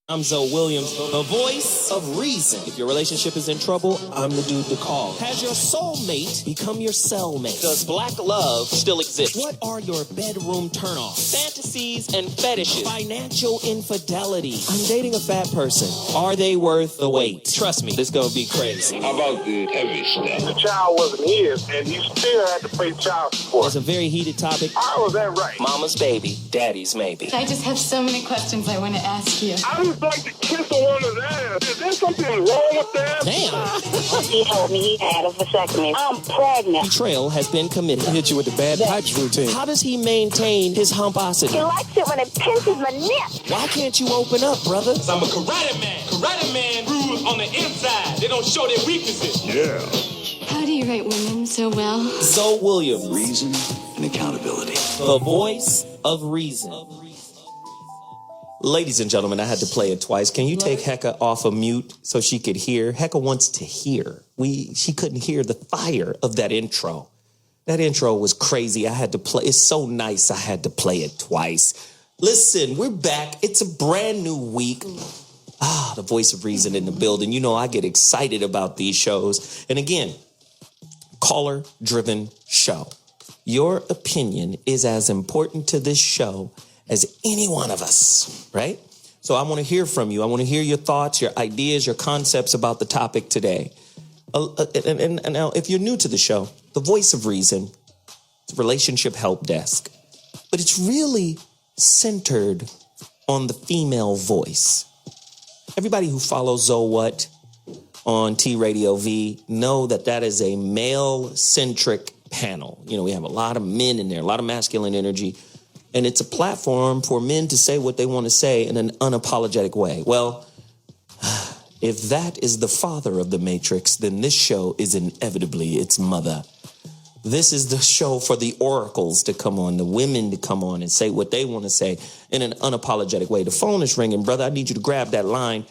I'm Zoe Williams, the voice of reason. If your relationship is in trouble, I'm the dude to call. Has your soulmate become your cellmate? Does black love still exist? What are your bedroom turnoffs? Fantasies and fetishes. Financial infidelity. I'm dating a fat person. Are they worth the wait? Trust me, this gonna be crazy. How about the heavy stuff? The child wasn't his, and he still had to pay child support. It's a very heated topic. How was that right? Mama's baby, daddy's maybe. I just have so many questions I want to ask you. I just like to kiss a woman's ass. Is there something wrong with that? Damn. He told me he had a vasectomy. I'm pregnant. Betrayal has been committed. Hit you with the bad pipes routine. How does he maintain his humposity? He likes it when it pinches my neck. Why can't you open up, brother? I'm a karate man. Karate man rules on the inside. They don't show their weaknesses. Yeah. How do you rate women so well? Zoe Williams, Reason and accountability. the voice of reason. Ladies and gentlemen, I had to play it twice. Can you take Heka off of mute so she could hear? Heka wants to hear. She couldn't hear the fire of that intro. That intro was crazy. I had to play. It's so nice. I had to play it twice. Listen, we're back. It's a brand new week. The voice of reason in the building. You know, I get excited about these shows. And again, caller-driven show. Your opinion is as important to this show as any one of us, right? So I want to hear from you. I want to hear your thoughts, your ideas, your concepts about the topic today. And now, if you're new to the show, the voice of reason, it's relationship help desk, but it's really centered on the female voice. Everybody who follows Zoe What on T Radio V know that that is a male-centric panel. You know, we have a lot of men in there, a lot of masculine energy. And it's a platform for men to say what they want to say in an unapologetic way. Well, if that is the father of the Matrix, then this show is inevitably its mother. This is the show for the oracles to come on, the women to come on and say what they want to say in an unapologetic way. The phone is ringing. Brother, I need you to grab that line.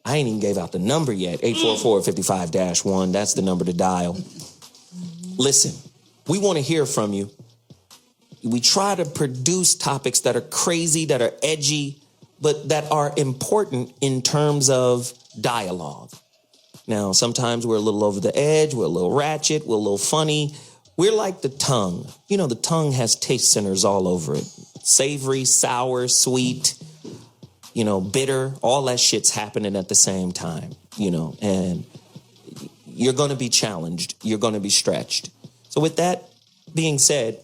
I ain't even gave out the number yet. 844-55-1. That's the number to dial. Listen, we want to hear from you. We try to produce topics that are crazy, that are edgy, but that are important in terms of dialogue. Now, sometimes we're a little over the edge, we're a little ratchet, we're a little funny. We're like the tongue. You know, the tongue has taste centers all over it. Savory, sour, sweet, you know, bitter, all that shit's happening at the same time, you know, and you're going to be challenged. You're going to be stretched. So with that being said,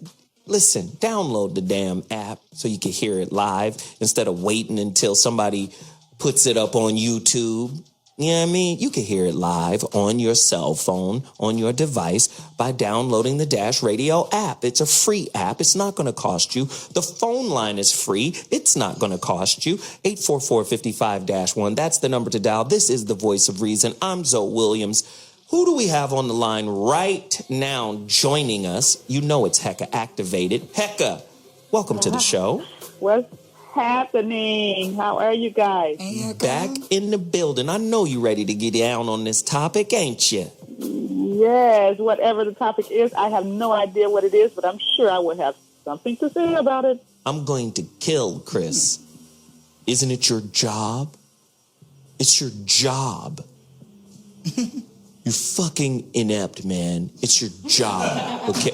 listen, download the damn app so you can hear it live instead of waiting until somebody puts it up on YouTube. You know what I mean? You can hear it live on your cell phone, on your device by downloading the Dash Radio app. It's a free app. It's not going to cost you. The phone line is free. It's not going to cost you. 844-55-1. That's the number to dial. This is the voice of reason. I'm Zoe Williams. Who do we have on the line right now joining us? You know it's Heka activated. Heka, welcome to the show. What's happening? How are you guys? Back in the building. I know you're ready to get down on this topic, ain't you? Yes, whatever the topic is. I have no idea what it is, but I'm sure I will have something to say about it. I'm going to kill Chris. Isn't it your job? It's your job. You're fucking inept, man. It's your job, okay?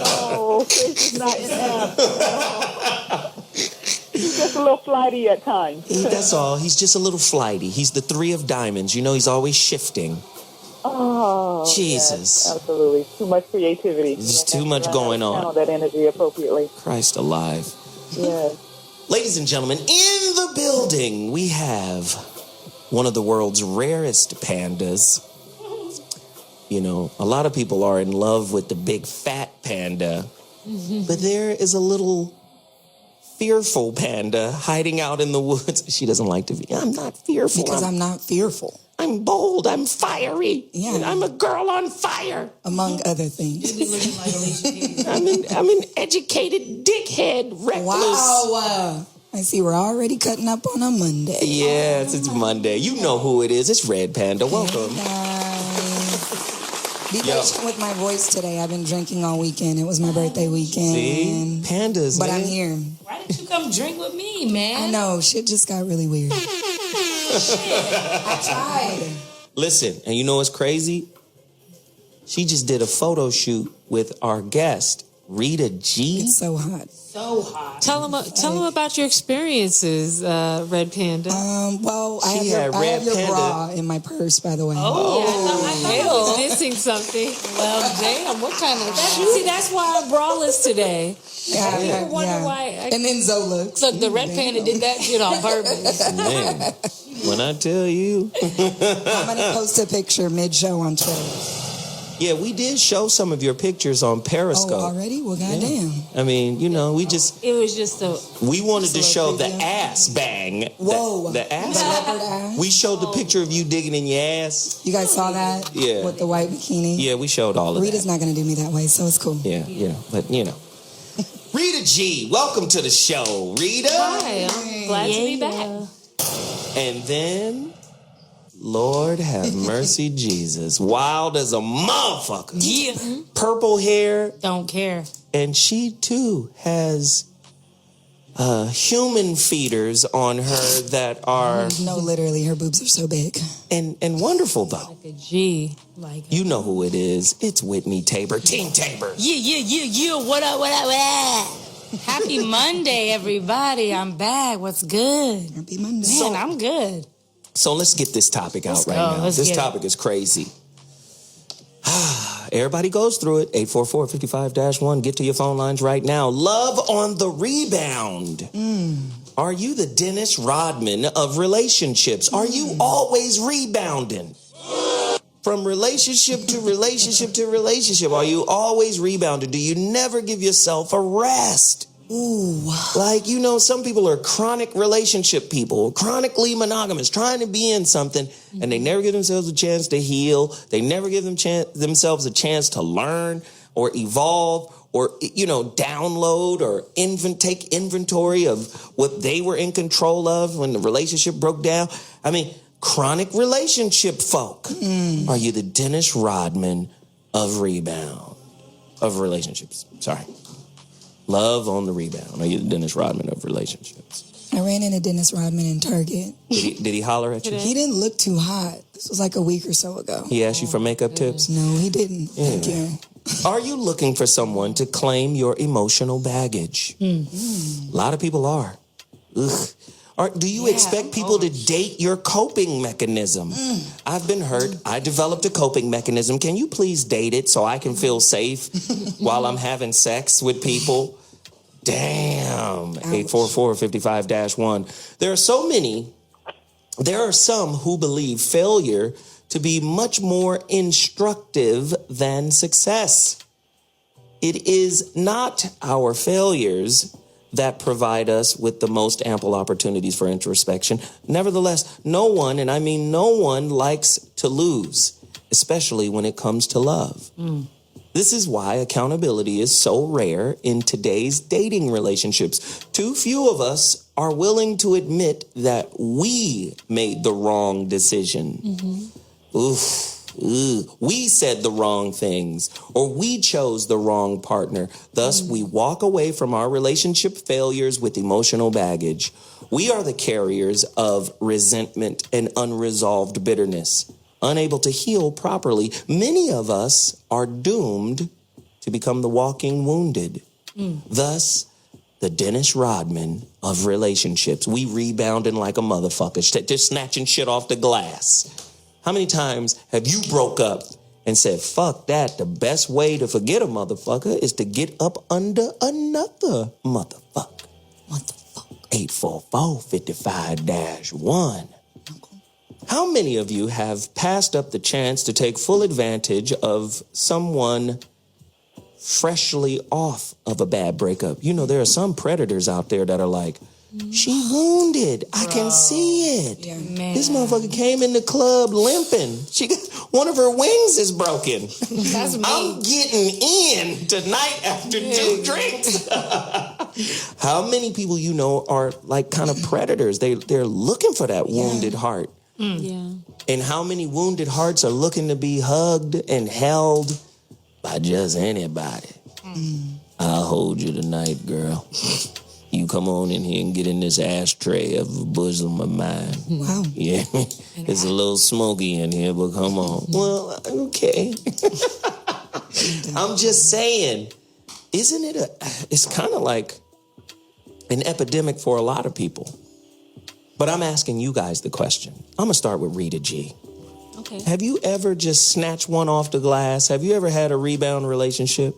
Oh, Chris is not inept. He's just a little flighty at times. That's all. He's just a little flighty. He's the three of diamonds. You know, he's always shifting. Oh, Jesus. Yes, absolutely. Too much creativity. There's too much going on. Channel that energy appropriately. Christ alive. Yes. Ladies and gentlemen, in the building, we have one of the world's rarest pandas. You know, a lot of people are in love with the big fat panda, but there is a little fearful panda hiding out in the woods. She doesn't like to be. I'm not fearful. Because I'm not fearful. I'm bold. I'm fiery. Yeah. And I'm a girl on fire. Among other things. I'm an educated dickhead recluse. Wow. I see we're already cutting up on a Monday. Yes, it's Monday. You know who it is. It's Red Panda. Welcome. Be patient with my voice today. I've been drinking all weekend. It was my birthday weekend. See? Pandas, But man. I'm here. Why didn't you come drink with me, man? I know, shit just got really weird. I tried. Listen, and you know what's crazy? She just did a photo shoot with our guest, Rita G. It's so hot. So hot. Tell them about your experiences, Red Panda. Well, I She have had Red your Panda. bra in my purse, by the way. Oh, yeah, I thought I was missing something. Well, damn, what kind of See, that's why I'm braless today. Yeah, People wonder why. And then Zola. Look, the Red Panda did that shit on purpose. Man, when I tell you. I'm going to post a picture mid-show on Twitter. Yeah, we did show some of your pictures on Periscope. Oh, already? Well, goddamn. I mean, you know, It was just a... we wanted to show the preview. ass bang. Whoa. The ass. The leopard ass. We showed the picture of you digging in your ass. You guys saw that? Yeah. With the white bikini? Yeah, we showed all of Rita's that. not going to do me that way, so it's cool. Yeah, but you know. Rita G, welcome to the show, Rita. Hi, I'm glad to be back. And then, Lord have mercy, Jesus. Wild as a motherfucker. Yeah. Purple hair. Don't care. And she, too, has human feeders on her that are... No, literally, her boobs are so big. And wonderful, though. Like a G. You know who it is. It's Whitney Tabor. Team Tabor. Yeah. What up? Happy Monday, everybody. I'm back. What's good? Happy Monday. Man, I'm good. So let's get this topic out right now. Let's This get topic is crazy. Everybody goes through it. 844-55-1. Get to your phone lines right now. Love on the rebound. Are you the Dennis Rodman of relationships? Are you always rebounding? From relationship to relationship to relationship, are you always rebounding? Do you never give yourself a rest? Ooh. Like, you know, some people are chronic relationship people, chronically monogamous, trying to be in something, and they never give themselves a chance to heal. They never give themselves a chance to learn or evolve or, you know, download or take inventory of what they were in control of when the relationship broke down. I mean, chronic relationship folk. Are you the Dennis Rodman of rebound? Of relationships. Sorry. Love on the rebound. Are you the Dennis Rodman of relationships? I ran into Dennis Rodman in Target. Did he holler at you? He didn't look too hot. This was like a week or so ago. He asked you for makeup tips? No, he didn't. Thank you. Are you looking for someone to claim your emotional baggage? A lot of people are. Ugh. Do you expect people to date your coping mechanism? I've been hurt. I developed a coping mechanism. Can you please date it so I can feel safe while I'm having sex with people? Damn. 844-55-1. There are some who believe failure to be much more instructive than success. It is not our failures that provide us with the most ample opportunities for introspection. Nevertheless, no one, and I mean no one, likes to lose, especially when it comes to love. This is why accountability is so rare in today's dating relationships. Too few of us are willing to admit that we made the wrong decision. We said the wrong things, or we chose the wrong partner. Thus, we walk away from our relationship failures with emotional baggage. We are the carriers of resentment and unresolved bitterness, unable to heal properly. Many of us are doomed to become the walking wounded. Thus, the Dennis Rodman of relationships. We rebounding like a motherfucker, just snatching shit off the glass. How many times have you broke up and said, fuck that, the best way to forget a motherfucker is to get up under another motherfucker? 844-55-1. How many of you have passed up the chance to take full advantage of someone freshly off of a bad breakup? You know, there are some predators out there that are like, she wounded. I can see it. Yeah, This motherfucker came in the club limping. She got, one of her wings is broken. That's me. I'm getting in tonight after 2 drinks. How many people you know are like kind of predators? They're looking for that wounded heart. Yeah. And how many wounded hearts are looking to be hugged and held by just anybody? I'll hold you tonight, girl. you come on in here and get in this ashtray of a bosom of mine. Wow. Yeah, it's a little smoky in here, but come on. Well, okay. I'm just saying, isn't it it's kind of like an epidemic for a lot of people. But I'm asking you guys the question. I'm going to start with Rita G. Okay. Have you ever just snatched one off the glass? Have you ever had a rebound relationship?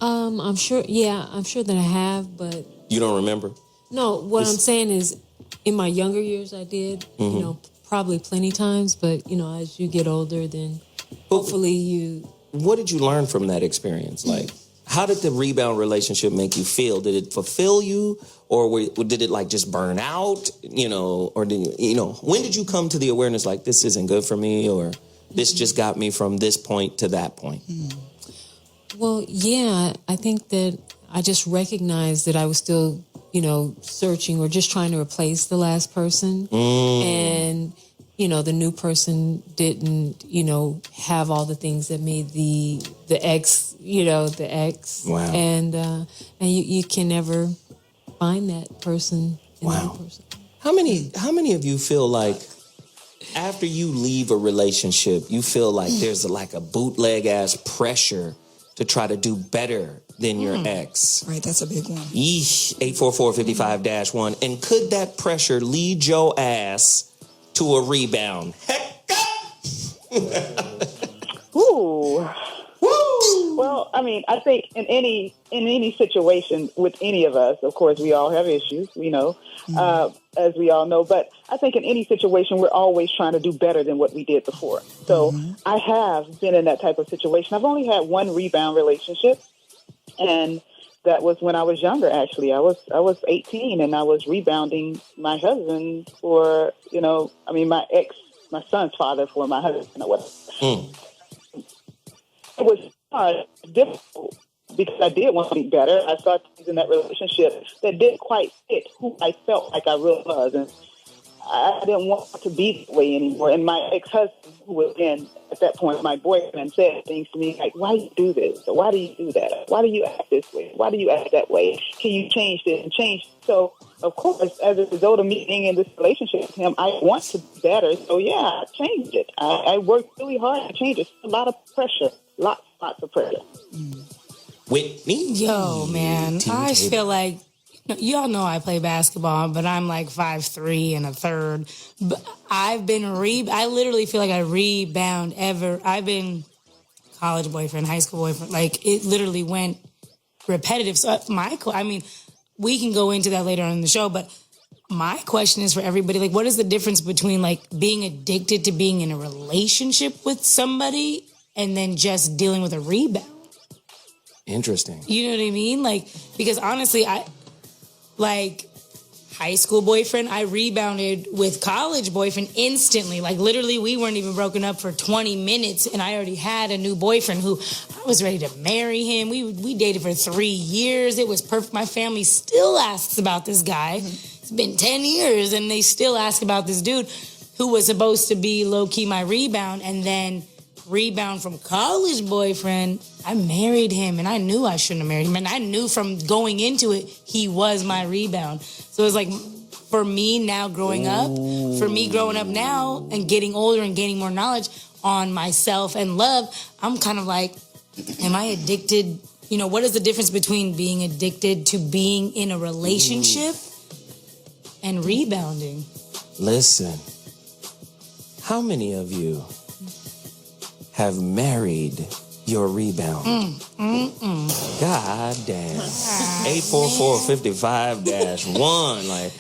I'm sure that I have, but... You don't remember? No, what I'm saying is, in my younger years I did, probably plenty times, but, as you get older, then hopefully you... What did you learn from that experience? Like, how did the rebound relationship make you feel? Did it fulfill you, or did it like just burn out? Or did when did you come to the awareness like this isn't good for me, or this just got me from this point to that point? Well, yeah, I think that I just recognized that I was still, searching or just trying to replace the last person, and the new person didn't, have all the things that made the ex, the ex. Wow. And you can never find that person in the new person. How many of you feel like after you leave a relationship, you feel like there's a bootleg ass pressure to try to do better than your ex? Right, that's a big one. Yeesh, 844-55-1. And could that pressure lead your ass to a rebound? Heka! Ooh. Woo! Well, I mean, I think in any situation with any of us, of course, we all have issues, as we all know. But I think in any situation, we're always trying to do better than what we did before. So I have been in that type of situation. I've only had one rebound relationship, and that was when I was younger. Actually, I was 18, and I was rebounding my husband for my son's father for my husband or whatever. It was difficult because I did want to be better. I saw things in that relationship that didn't quite fit who I felt like I really was, and I didn't want to be that way anymore. And my ex-husband, who was then at that point my boyfriend, said things to me like, "Why do you do this? Or why do you do that? Why do you act this way? Why do you act that way? Can you change this and change?" So, of course, as a result of me being in this relationship with him, I want to be better. So, yeah, I changed it. I worked really hard to change it. A lot of pressure. Lots of pressure. Whitney? Yo, man, I feel like, y'all know I play basketball, but I'm like 5'3" and a third. But I literally feel like I rebound ever. I've been college boyfriend, high school boyfriend. Like, it literally went repetitive. So we can go into that later on in the show, but my question is for everybody, like, what is the difference between, like, being addicted to being in a relationship with somebody and then just dealing with a rebound? Interesting. You know what I mean? Like, because honestly, high school boyfriend, I rebounded with college boyfriend instantly. Like, literally, we weren't even broken up for 20 minutes, and I already had a new boyfriend who I was ready to marry him. We dated for 3 years. It was perfect. My family still asks about this guy. It's been 10 years, and they still ask about this dude who was supposed to be low-key my rebound, and then rebound from college boyfriend. I married him, and I knew I shouldn't have married him, and I knew from going into it he was my rebound. So it's like, for me now growing up now and getting older and gaining more knowledge on myself and love, I'm kind of like, am I addicted? What is the difference between being addicted to being in a relationship and rebounding? Listen, how many of you have married your rebound? God damn. 844-55-1. Like,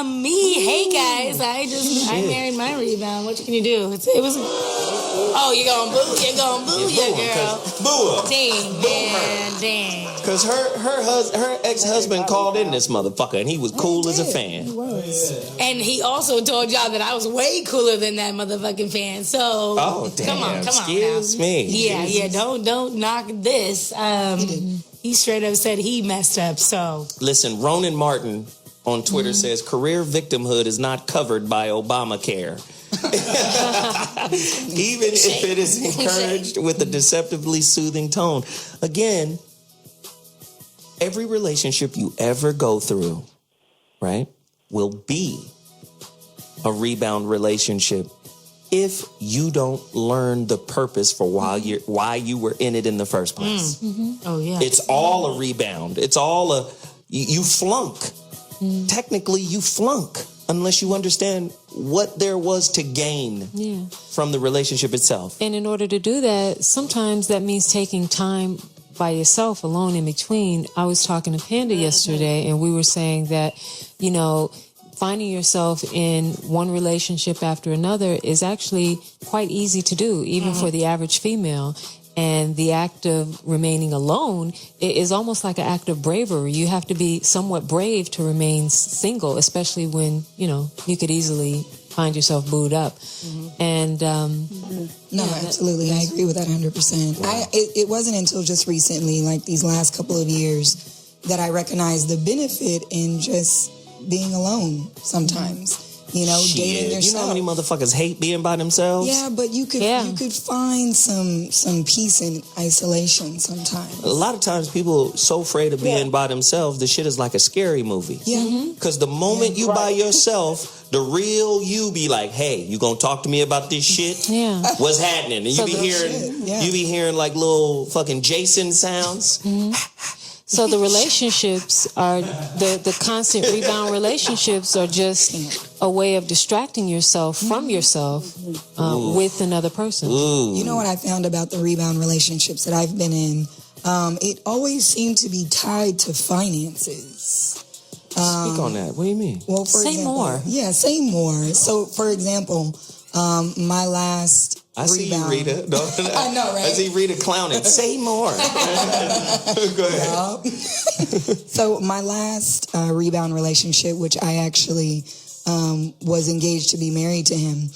me. Hey guys, I married my rebound. What can you do? It was. Oh, you're going boo your girl. Boo her. Dang, man, dang. Because her ex-husband called in this motherfucker, and he was cool as a fan. He was. And he also told y'all that I was way cooler than that motherfucking fan. So, oh damn, come on, excuse me. Yeah, don't knock this. He straight up said he messed up. So listen, Ronan Martin on Twitter says career victimhood is not covered by Obamacare. Even if it is encouraged with a deceptively soothing tone. Again, every relationship you ever go through, right, will be a rebound relationship if you don't learn the purpose for why you were in it in the first place. Oh, yeah. It's all a rebound. It's all you flunk. Technically, you flunk unless you understand what there was to gain from the relationship itself. And in order to do that, sometimes that means taking time by yourself alone in between. I was talking to Panda yesterday, and we were saying that, you know, finding yourself in one relationship after another is actually quite easy to do, even for the average female. And the act of remaining alone is almost like an act of bravery. You have to be somewhat brave to remain single, especially when, you know, you could easily find yourself booed up. And no, absolutely, I agree with that 100%. Wow. It wasn't until just recently, like these last couple of years, that I recognized the benefit in just being alone sometimes. You know, dating yourself. You know how many motherfuckers hate being by themselves? Yeah, but you could find some peace in isolation sometimes. A lot of times people so afraid of being by themselves, the shit is like a scary movie. Yeah. Because the moment you by yourself, the real you be like, hey, you gonna talk to me about this shit? Yeah. What's happening? And you be hearing like little fucking Jason sounds. So the relationships are, the constant rebound relationships are just a way of distracting yourself from yourself with another person. You know what I found about the rebound relationships that I've been in? It always seemed to be tied to finances. Speak on that. What do you mean? Well, say more. Yeah, say more. So, for example, my last I see you, rebound. Rita. No, I know, right? I see Rita clowning. Say more. Go ahead. So my last rebound relationship, which I actually was engaged to be married to him,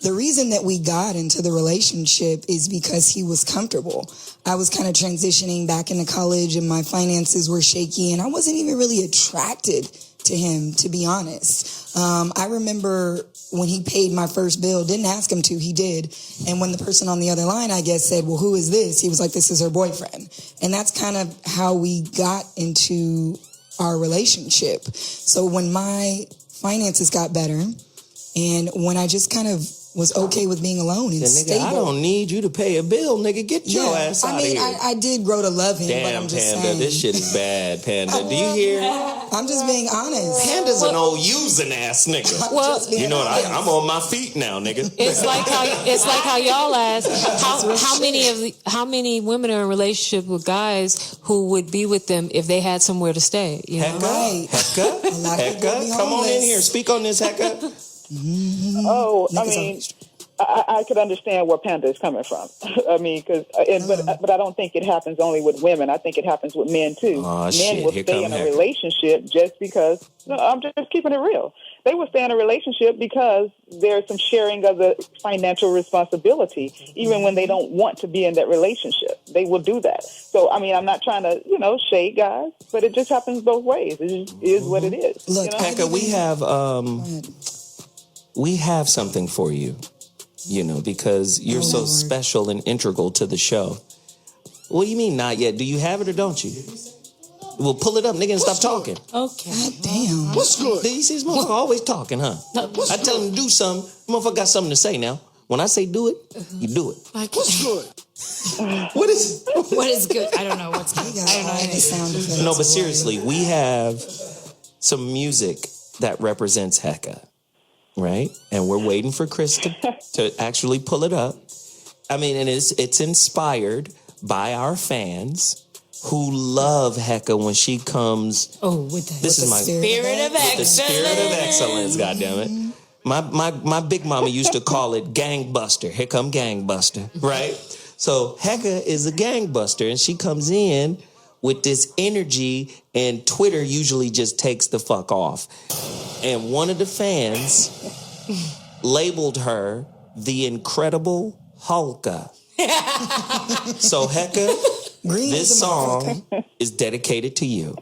the reason that we got into the relationship is because he was comfortable. I was kind of transitioning back into college and my finances were shaky and I wasn't even really attracted to him, to be honest. I remember when he paid my first bill, didn't ask him to, he did. And when the person on the other line, I guess, said, well, who is this? He was like, this is her boyfriend. And that's kind of how we got into our relationship. So when my finances got better and when I just kind of was okay with being alone and stable. I don't need you to pay a bill, nigga. Get your ass out of here. I did grow to love him, but I'm just Panda, saying. this shit is bad, Panda. Do you hear? I'm just being honest. Panda's an old using ass nigga. Well, you know what? I'm on my feet now, nigga. It's like how y'all ask how many women are in relationship with guys who would be with them if they had somewhere to stay. You know? Heka, come on in here. Speak on this, Heka. Oh, I mean, I could understand where Panda is coming from. I mean, but I don't think it happens only with women. I think it happens with men too. Men will stay in a relationship just because. No, I'm just keeping it real. They will stay in a relationship because there's some sharing of the financial responsibility, even when they don't want to be in that relationship. They will do that. So, I mean, I'm not trying to, shade guys, but it just happens both ways. It just is what it is. Look, Heka, we have something for you, because you're so special and integral to the show. What do you mean not yet? Do you have it or don't you? Well, pull it up, nigga, and stop talking. Okay. God damn. What's good? You see this motherfucker always talking, huh? I tell him to do something, motherfucker got something to say now. When I say do it, you do it. What's good? What is good? I don't know what's good. I don't know anything. No, but seriously, we have some music that represents Heka. Right? And we're waiting for Chris to actually pull it up. I mean, and it's inspired by our fans who love Heka when she comes. Oh, with that. This is my spirit of excellence. The spirit of excellence, goddammit. My big mama used to call it gangbuster. Here come gangbuster, right? So Heka is a gangbuster, and she comes in with this energy, and Twitter usually just takes the fuck off. And one of the fans labeled her the Incredible Hulka. So Heka, this song is dedicated to you.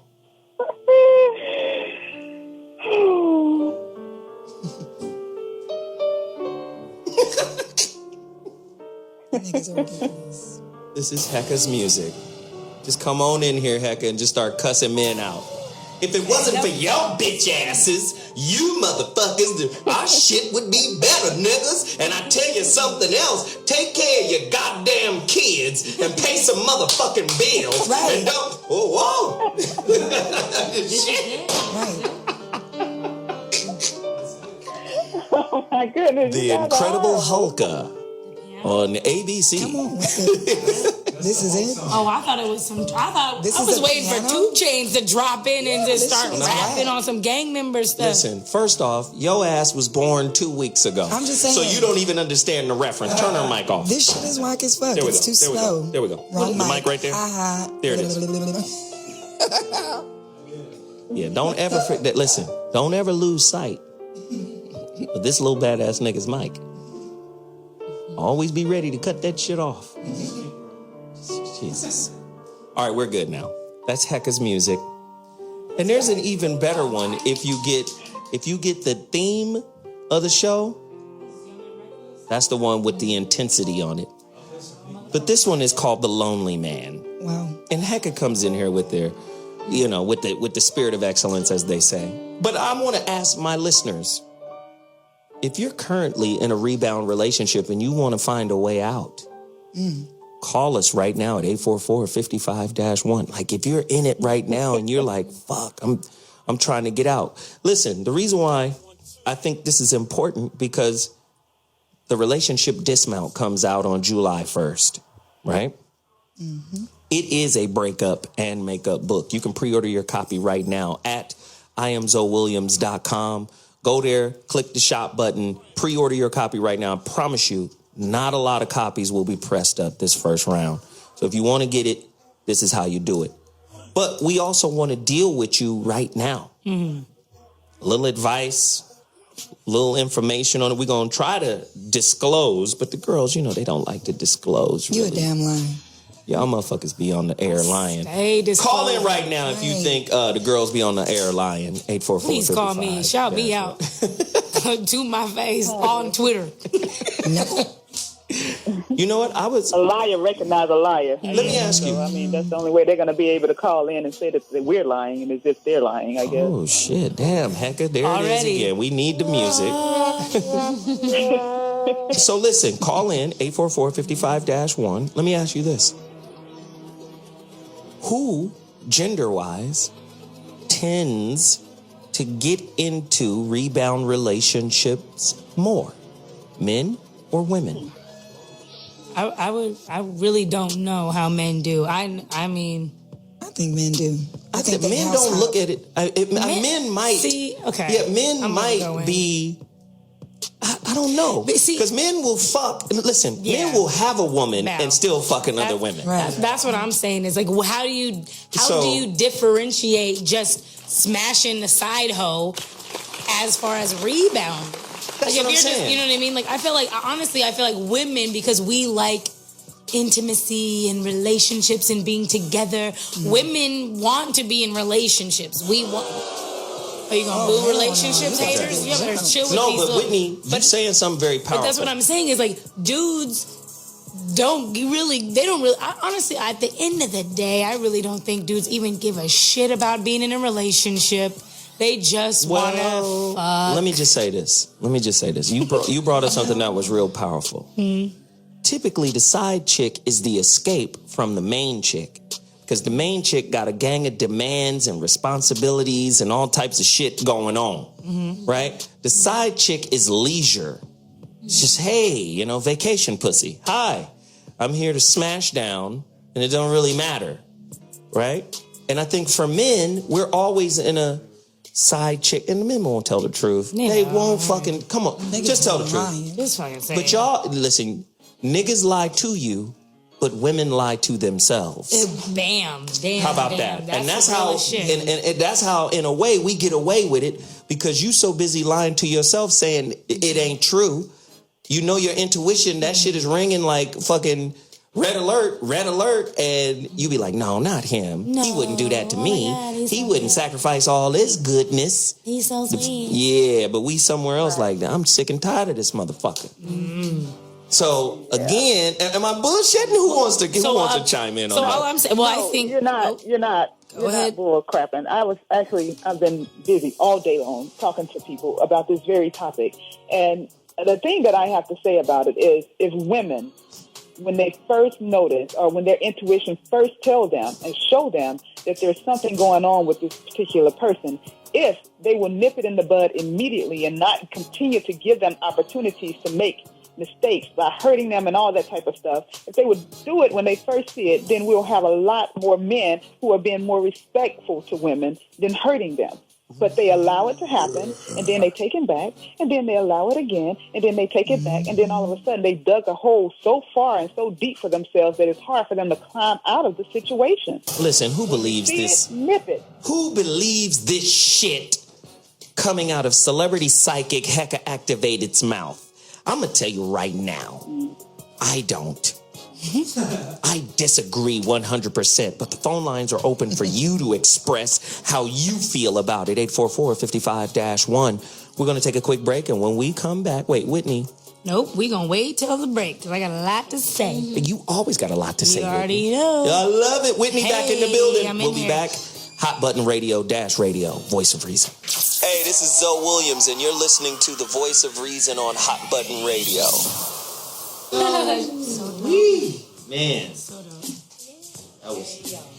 Niggas are ridiculous. This is Heka's music. Just come on in here, Heka, and just start cussing men out. If it wasn't for your bitch asses, you motherfuckers, our shit would be better, niggas. And I tell you something else, take care of your goddamn kids and pay some motherfucking bills. Right. And don't, whoa. Shit. Right. Oh my goodness. The Incredible Hulka on ABC. Come on. This is it? Oh, I thought it was some. I This is was a waiting for piano? 2 Chainz to drop in and just start Listen, rapping right. on some gang member stuff. Listen, first off, your ass was born 2 weeks ago. I'm just saying. So you don't even understand the reference. Turn her mic off. This shit is whack as fuck. There we It's go. too There we slow. go. There we go. Wrong The mic right there. There it is. Yeah, don't ever listen. Don't ever lose sight of this little badass nigga's mic. Always be ready to cut that shit off. Jesus. All right, we're good now. That's Heka's music. And there's an even better one if you get the theme of the show. That's the one with the intensity on it. But this one is called The Lonely Man. Wow. And Heka comes in here with their, with the spirit of excellence, as they say. But I want to ask my listeners, if you're currently in a rebound relationship and you want to find a way out, call us right now at 844-55-1. Like, if you're in it right now and you're like, fuck, I'm trying to get out. Listen, the reason why I think this is important, because the relationship dismount comes out on July 1st, right? Mm-hmm. It is a breakup and makeup book. You can pre-order your copy right now at IamZoeWilliams.com. Go there, click the shop button, pre-order your copy right now. I promise you, not a lot of copies will be pressed up this first round. So if you want to get it, this is how you do it. But we also want to deal with you right now. Mm-hmm. A little advice, little information on it. We're going to try to disclose, but the girls, they don't like to disclose. Really. You a damn liar. Y'all motherfuckers be on the air lying. Stay Call in right now if you think the girls be on the air lying. 844-55. Please call me. Shout me out to my face on Twitter. You know what? A liar recognize a liar. Let me ask you. I mean, that's the only way they're going to be able to call in and say that we're lying, and it's just they're lying, I guess. Oh, shit. Damn, Heka. There it is again. We need the music. So listen, call in 844-55-1. Let me ask you this. Who, gender-wise, tends to get into rebound relationships more? Men or women? I really don't know how men do. I mean, I think men do. I think men don't look at it. Men might. See, okay. Yeah, men might be. I don't know. Because men will fuck. Listen, men will have a woman and still fucking other women. Right. That's what I'm saying. Is like, how do you differentiate just smashing the side hoe as far as rebound? That's what I'm saying. You know what I mean? Like, I feel like women, because we like intimacy and relationships and being together. Women want to be in relationships. We want. Are you gonna boo relationships haters? You better chill with these. But Whitney, you're saying something very powerful. But that's what I'm saying is, like, dudes honestly, at the end of the day, I really don't think dudes even give a shit about being in a relationship. They just want to fuck. Let me just say this. You brought up something that was real powerful. Typically, the side chick is the escape from the main chick. Because the main chick got a gang of demands and responsibilities and all types of shit going on, right? The side chick is leisure. It's just, hey, vacation pussy. Hi, I'm here to smash down, and it don't really matter, right? And I think for men, we're always in a side chick, and the men won't tell the truth. Yeah. They won't fucking, come on, just tell the truth. Just fucking say. But y'all, listen, niggas lie to you, but women lie to themselves. Damn. How about that? And that's how, and that's how, in a way, we get away with it, because you so busy lying to yourself, saying it ain't true. Your intuition, that shit is ringing like fucking red alert, and you be like, no, not him. No, he wouldn't do that to me. He wouldn't sacrifice all his goodness. He's so sweet. Yeah, but we somewhere else like that. I'm sick and tired of this motherfucker. So again, am I bullshitting? Who wants to chime in on that? All I'm saying, I think you're not. You're not bull crapping. I've been busy all day long talking to people about this very topic, and the thing that I have to say about it is, if women, when they first notice or when their intuition first tell them and show them that there's something going on with this particular person, if they will nip it in the bud immediately and not continue to give them opportunities to make mistakes by hurting them and all that type of stuff, if they would do it when they first see it, then we'll have a lot more men who are being more respectful to women than hurting them. But they allow it to happen, and then they take it back, and then they allow it again, and then they take it back, and then all of a sudden they dug a hole so far and so deep for themselves that it's hard for them to climb out of the situation. Listen, who believes this? Nip it. Who believes this shit coming out of celebrity psychic Heka Activated's mouth? I'm going to tell you right now, I don't. I disagree 100%, but the phone lines are open for you to express how you feel about it. 844-55-1. We're going to take a quick break, and when we come back, wait, Whitney. Nope, we're going to wait till the break, because I got a lot to say. You always got a lot to say, You already Whitney. know. I love it. Whitney back in the building. We'll be here. back. Hot Button Radio, Voice of Reason. Hey, this is Zoe Williams, and you're listening to the Voice of Reason on Hot Button Radio. Man,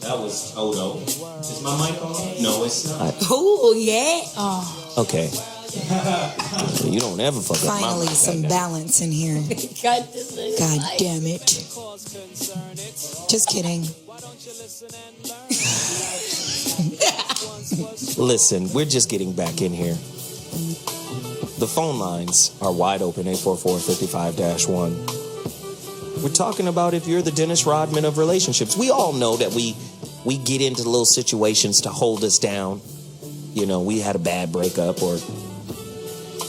that was Odo. Is my mic on? No, it's not. Oh yeah. Oh. Okay. You don't ever fuck up my Finally, mic. some balance in here. God damn it. Just kidding. Listen, we're just getting back in here. The phone lines are wide open, 844-55-1. We're talking about if you're the Dennis Rodman of relationships. We all know that we get into little situations to hold us down. You know, we had a bad breakup, or,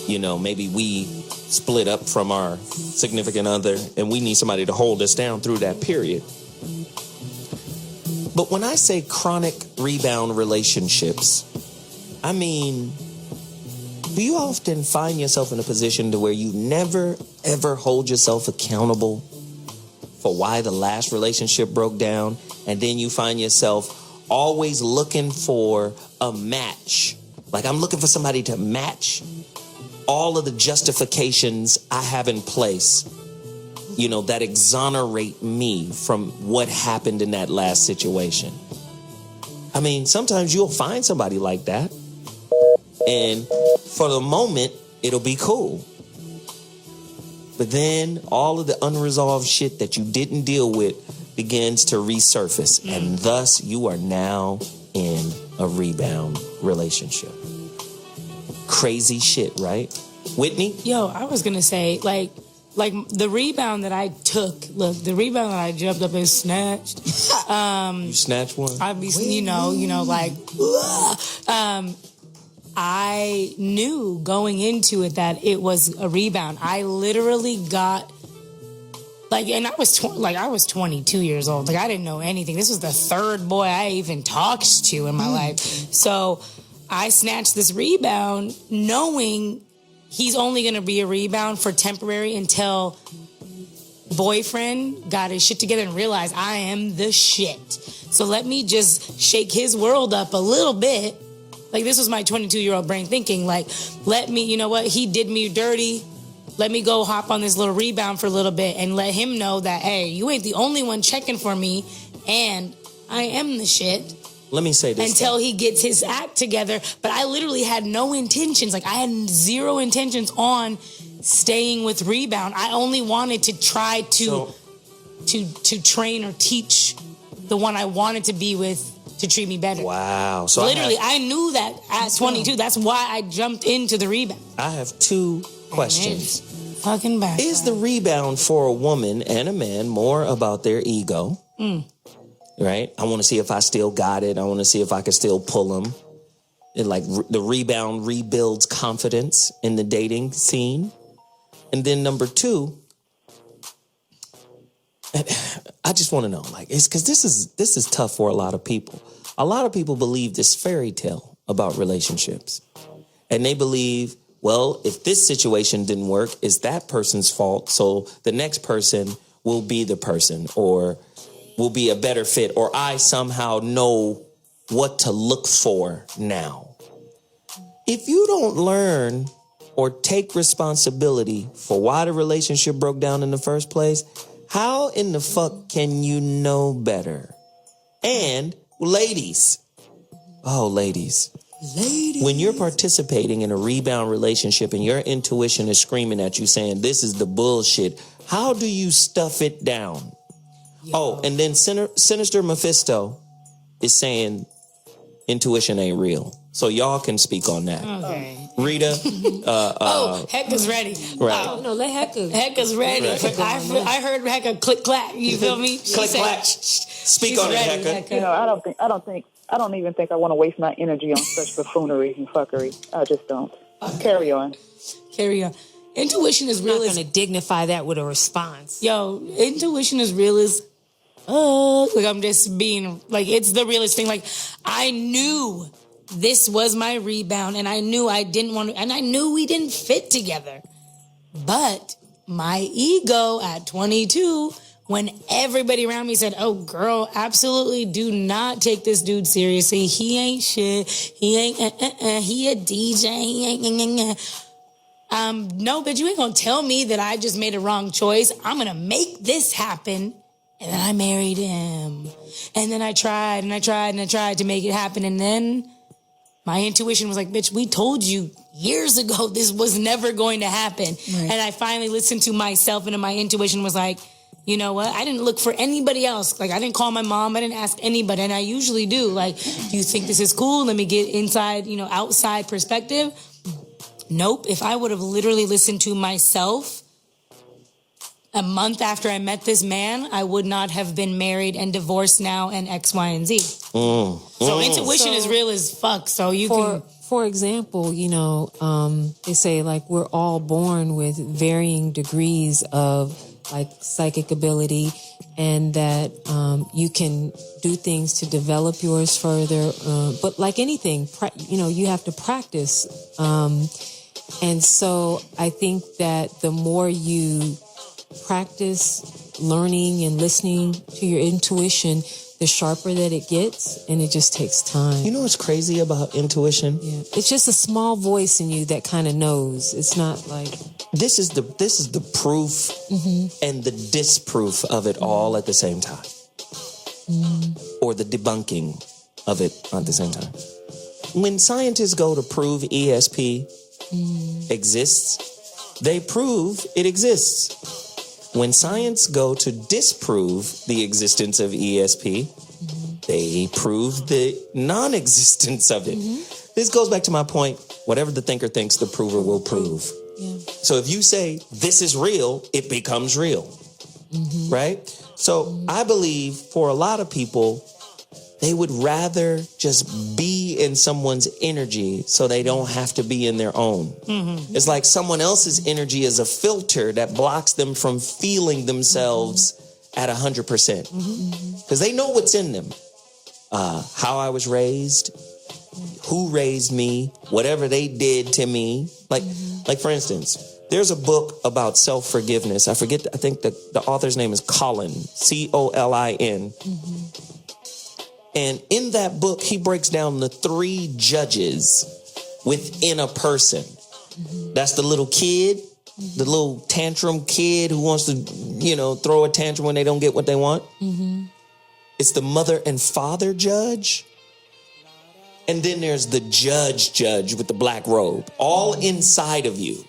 you know, maybe we split up from our significant other and we need somebody to hold us down through that period. But when I say chronic rebound relationships, I mean, do you often find yourself in a position to where you never, ever hold yourself accountable for why the last relationship broke down, and then you find yourself always looking for a match? Like, I'm looking for somebody to match all of the justifications I have in place, you know, that exonerate me from what happened in that last situation. I mean, sometimes you'll find somebody like that, and for the moment, it'll be cool. But then all of the unresolved shit that you didn't deal with begins to resurface, and thus you are now in a rebound relationship. Crazy shit, right? Whitney? Yo, I was going to say, like the rebound that I took, the rebound that I jumped up and snatched. You snatched one? Obviously, I knew going into it that it was a rebound. I literally got, and I was 22 years old. Like, I didn't know anything. This was the third boy I even talked to in my life. So I snatched this rebound knowing he's only going to be a rebound for temporary until boyfriend got his shit together and realized I am the shit. So let me just shake his world up a little bit. Like, this was my 22-year-old brain thinking, let me, you know what, he did me dirty. Let me go hop on this little rebound for a little bit and let him know that, hey, you ain't the only one checking for me, and I am the shit. Let me say this. Until he gets his act together. But I literally had no intentions. I had zero intentions on staying with Rebound. I only wanted to try to train or teach the one I wanted to be with to treat me better. Wow. So literally, I knew that at 22. That's why I jumped into the Rebound. I have two questions. Fucking back. Is the rebound for a woman and a man more about their ego? Right? I want to see if I still got it. I want to see if I can still pull them. And the rebound rebuilds confidence in the dating scene. And then number two, I just want to know, it's because this is tough for a lot of people. A lot of people believe this fairy tale about relationships. And they believe well, if this situation didn't work, it's that person's fault. So the next person will be the person or will be a better fit, or I somehow know what to look for now. If you don't learn or take responsibility for why the relationship broke down in the first place, how in the fuck can you know better? And ladies, when you're participating in a rebound relationship and your intuition is screaming at you saying, this is the bullshit, how do you stuff it down? Yo. Oh, and then Sinister Mephisto is saying intuition ain't real. So y'all can speak on that. Okay. Rita. Heka's ready. Right. Oh, no, let Heka. Heka's ready. Right. I heard Heka click clack. You feel me? Click clack. Speak on ready, it, Heka. You know, I don't even think I want to waste my energy on such buffoonery and fuckery. I just don't. Carry on. Intuition is real. I'm not going to dignify that with a response. Yo, intuition is real as like I'm just being like, it's the realest thing. Like, I knew this was my rebound, and I knew I didn't want to, and I knew we didn't fit together. But my ego at 22, when everybody around me said, oh, girl, absolutely do not take this dude seriously. He ain't shit. He ain't, he a DJ. He ain't, no, bitch, you ain't gonna tell me that I just made a wrong choice. I'm gonna make this happen. And then I married him. And then I tried to make it happen. And then my intuition was like, bitch, we told you years ago this was never going to happen. Right. And I finally listened to myself, and my intuition was like, you know what? I didn't look for anybody else. Like, I didn't call my mom. I didn't ask anybody. And I usually do. Like, do you think this is cool? Let me get inside, outside perspective. Nope. If I would have literally listened to myself a month after I met this man, I would not have been married and divorced now and X, Y, and Z. So intuition is real as fuck. So For example, they say like we're all born with varying degrees of like psychic ability, and that you can do things to develop yours further. But like anything, you have to practice. And so I think that the more you practice learning and listening to your intuition, the sharper that it gets, and it just takes time. You know what's crazy about intuition? Yeah. It's just a small voice in you that kind of knows. It's not like... This is the proof and the disproof of it all at the same time. Or the debunking of it at the same time. When scientists go to prove ESP exists, they prove it exists. When science go to disprove the existence of ESP, they prove the non-existence of it. This goes back to my point, whatever the thinker thinks, the prover will prove. Yeah. So if you say, this is real, it becomes real, right? So I believe for a lot of people, they would rather just be in someone's energy so they don't have to be in their own. It's like someone else's energy is a filter that blocks them from feeling themselves at 100%. Because they know what's in them. How I was raised, who raised me, whatever they did to me. Like for instance, there's a book about self-forgiveness. I think the author's name is Colin, Colin. And in that book, he breaks down the 3 judges within a person. That's the little kid, the little tantrum kid who wants to, throw a tantrum when they don't get what they want. It's the mother and father judge. And then there's the judge with the black robe, all inside of you.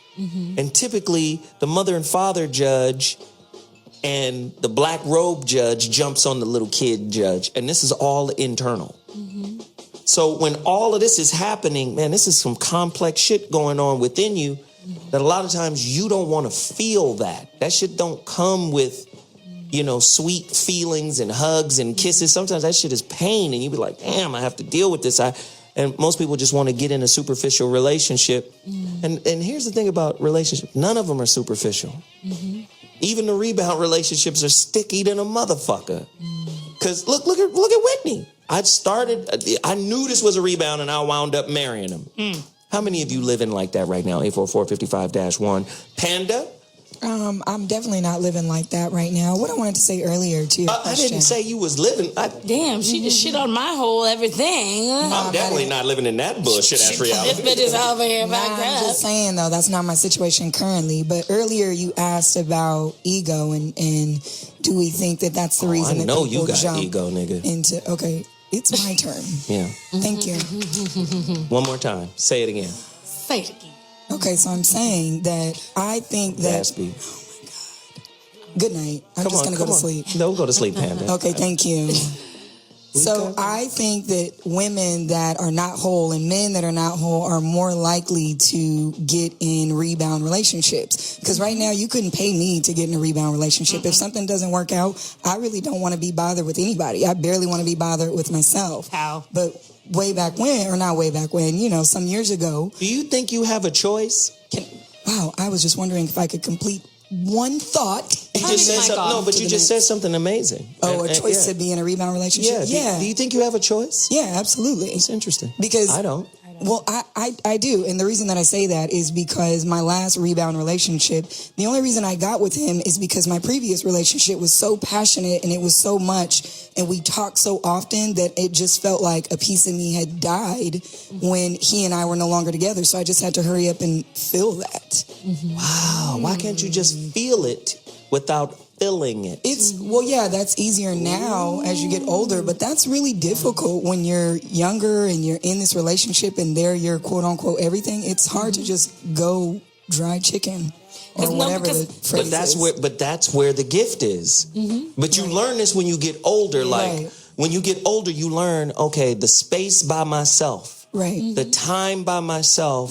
And typically the mother and father judge and the black robe judge jumps on the little kid judge. And this is all internal. So when all of this is happening, man, this is some complex shit going on within you that a lot of times you don't want to feel that. That shit don't come with, sweet feelings and hugs and kisses. Sometimes that shit is pain and you be like, damn, I have to deal with this. And most people just want to get in a superficial relationship. And here's the thing about relationships. None of them are superficial. Even the rebound relationships are sticky than a motherfucker. Because look at Whitney. I knew this was a rebound and I wound up marrying him. How many of you living like that right now? 844-55-1. Panda? I'm definitely not living like that right now. What I wanted to say earlier to your I question. didn't say you was living. Damn, she just shit on my whole everything. I'm definitely not living in that bullshit ass This reality. bitch is over here back I'm up. just saying, though, that's not my situation currently. But earlier you asked about ego and do we think that that's the reason I that know people you got jump ego, nigga. into... Okay, it's my turn. Yeah. Thank you. One more time. Say it again. Say it again. Okay, so I'm saying that I think that... Gatsby. Good night. I'm just going to go to sleep. No, go to sleep, Panda. Okay, thank you. So I think that women that are not whole and men that are not whole are more likely to get in rebound relationships. Because right now you couldn't pay me to get in a rebound relationship. If something doesn't work out, I really don't want to be bothered with anybody. I barely want to be bothered with myself. How? But way back when, or not way back when, some years ago. Do you think you have a choice? Wow, I was just wondering if I could complete one thought. You just said something, no, but you just said something amazing. Oh, a choice to be in a rebound relationship? Yeah. Do you think you have a choice? Yeah, absolutely. It's interesting. Because I don't. Well, I do. And the reason that I say that is because my last rebound relationship, the only reason I got with him is because my previous relationship was so passionate and it was so much and we talked so often that it just felt like a piece of me had died when he and I were no longer together. So I just had to hurry up and feel that. Wow. Why can't you just feel it without feeling it? That's easier now as you get older, but that's really difficult when you're younger and you're in this relationship and they're your quote unquote everything. It's hard to just go dry chicken or whatever the phrase is. But that's where the gift is. But you learn this when you get older. When you get older, you learn, okay, the space by myself, the time by myself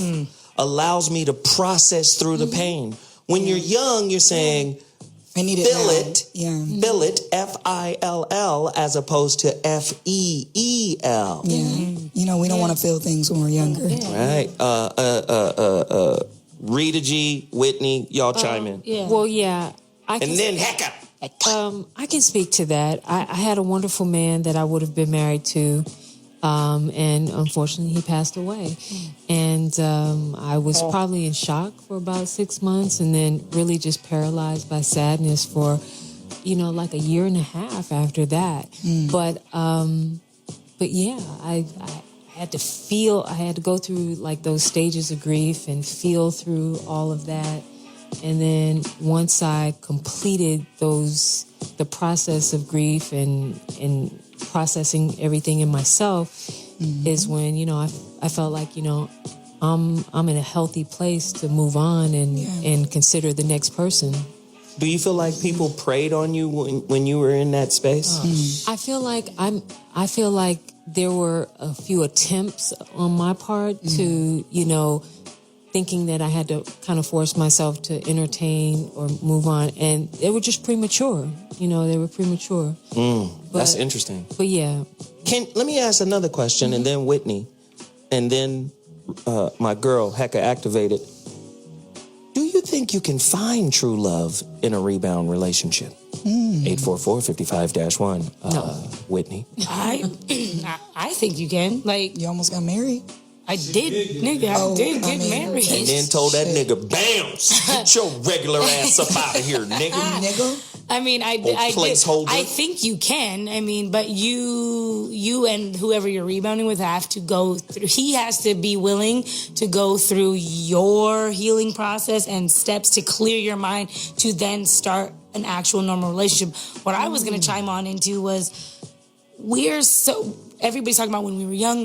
allows me to process through the pain. When you're young, you're saying, I need it feel now. it, feel it, F-I-L-L, as opposed to F-E-E-L. Yeah. We don't want to feel things when we're younger. Right. Rita G, Whitney, y'all chime in. Well, yeah. Then Heka. I can speak to that. I had a wonderful man that I would have been married to. And unfortunately, he passed away. And I was probably in shock for about 6 months and then really just paralyzed by sadness for, like a year and a half after that. But yeah, I had to go through like those stages of grief and feel through all of that. And then once I completed the process of grief and processing everything in myself is when, I felt like, I'm in a healthy place to move on and consider the next person. Do you feel like people preyed on you when you were in that space? I feel like there were a few attempts on my part to, thinking that I had to kind of force myself to entertain or move on. And they were just premature. They were premature. That's interesting. But yeah. Let me ask another question, and then Whitney, and then my girl, Heka Activated. Do you think you can find true love in a rebound relationship? 844-55-1. No. Whitney. I think you can. Like, you almost got married? I did, nigga. I did get married. And then told that nigga, bounce, get your regular ass up out of here, nigga. I mean, I think you can. I mean, but you and whoever you're rebounding with have to go through. He has to be willing to go through your healing process and steps to clear your mind to then start an actual normal relationship. What I was going to chime on into was everybody's talking about when we were young.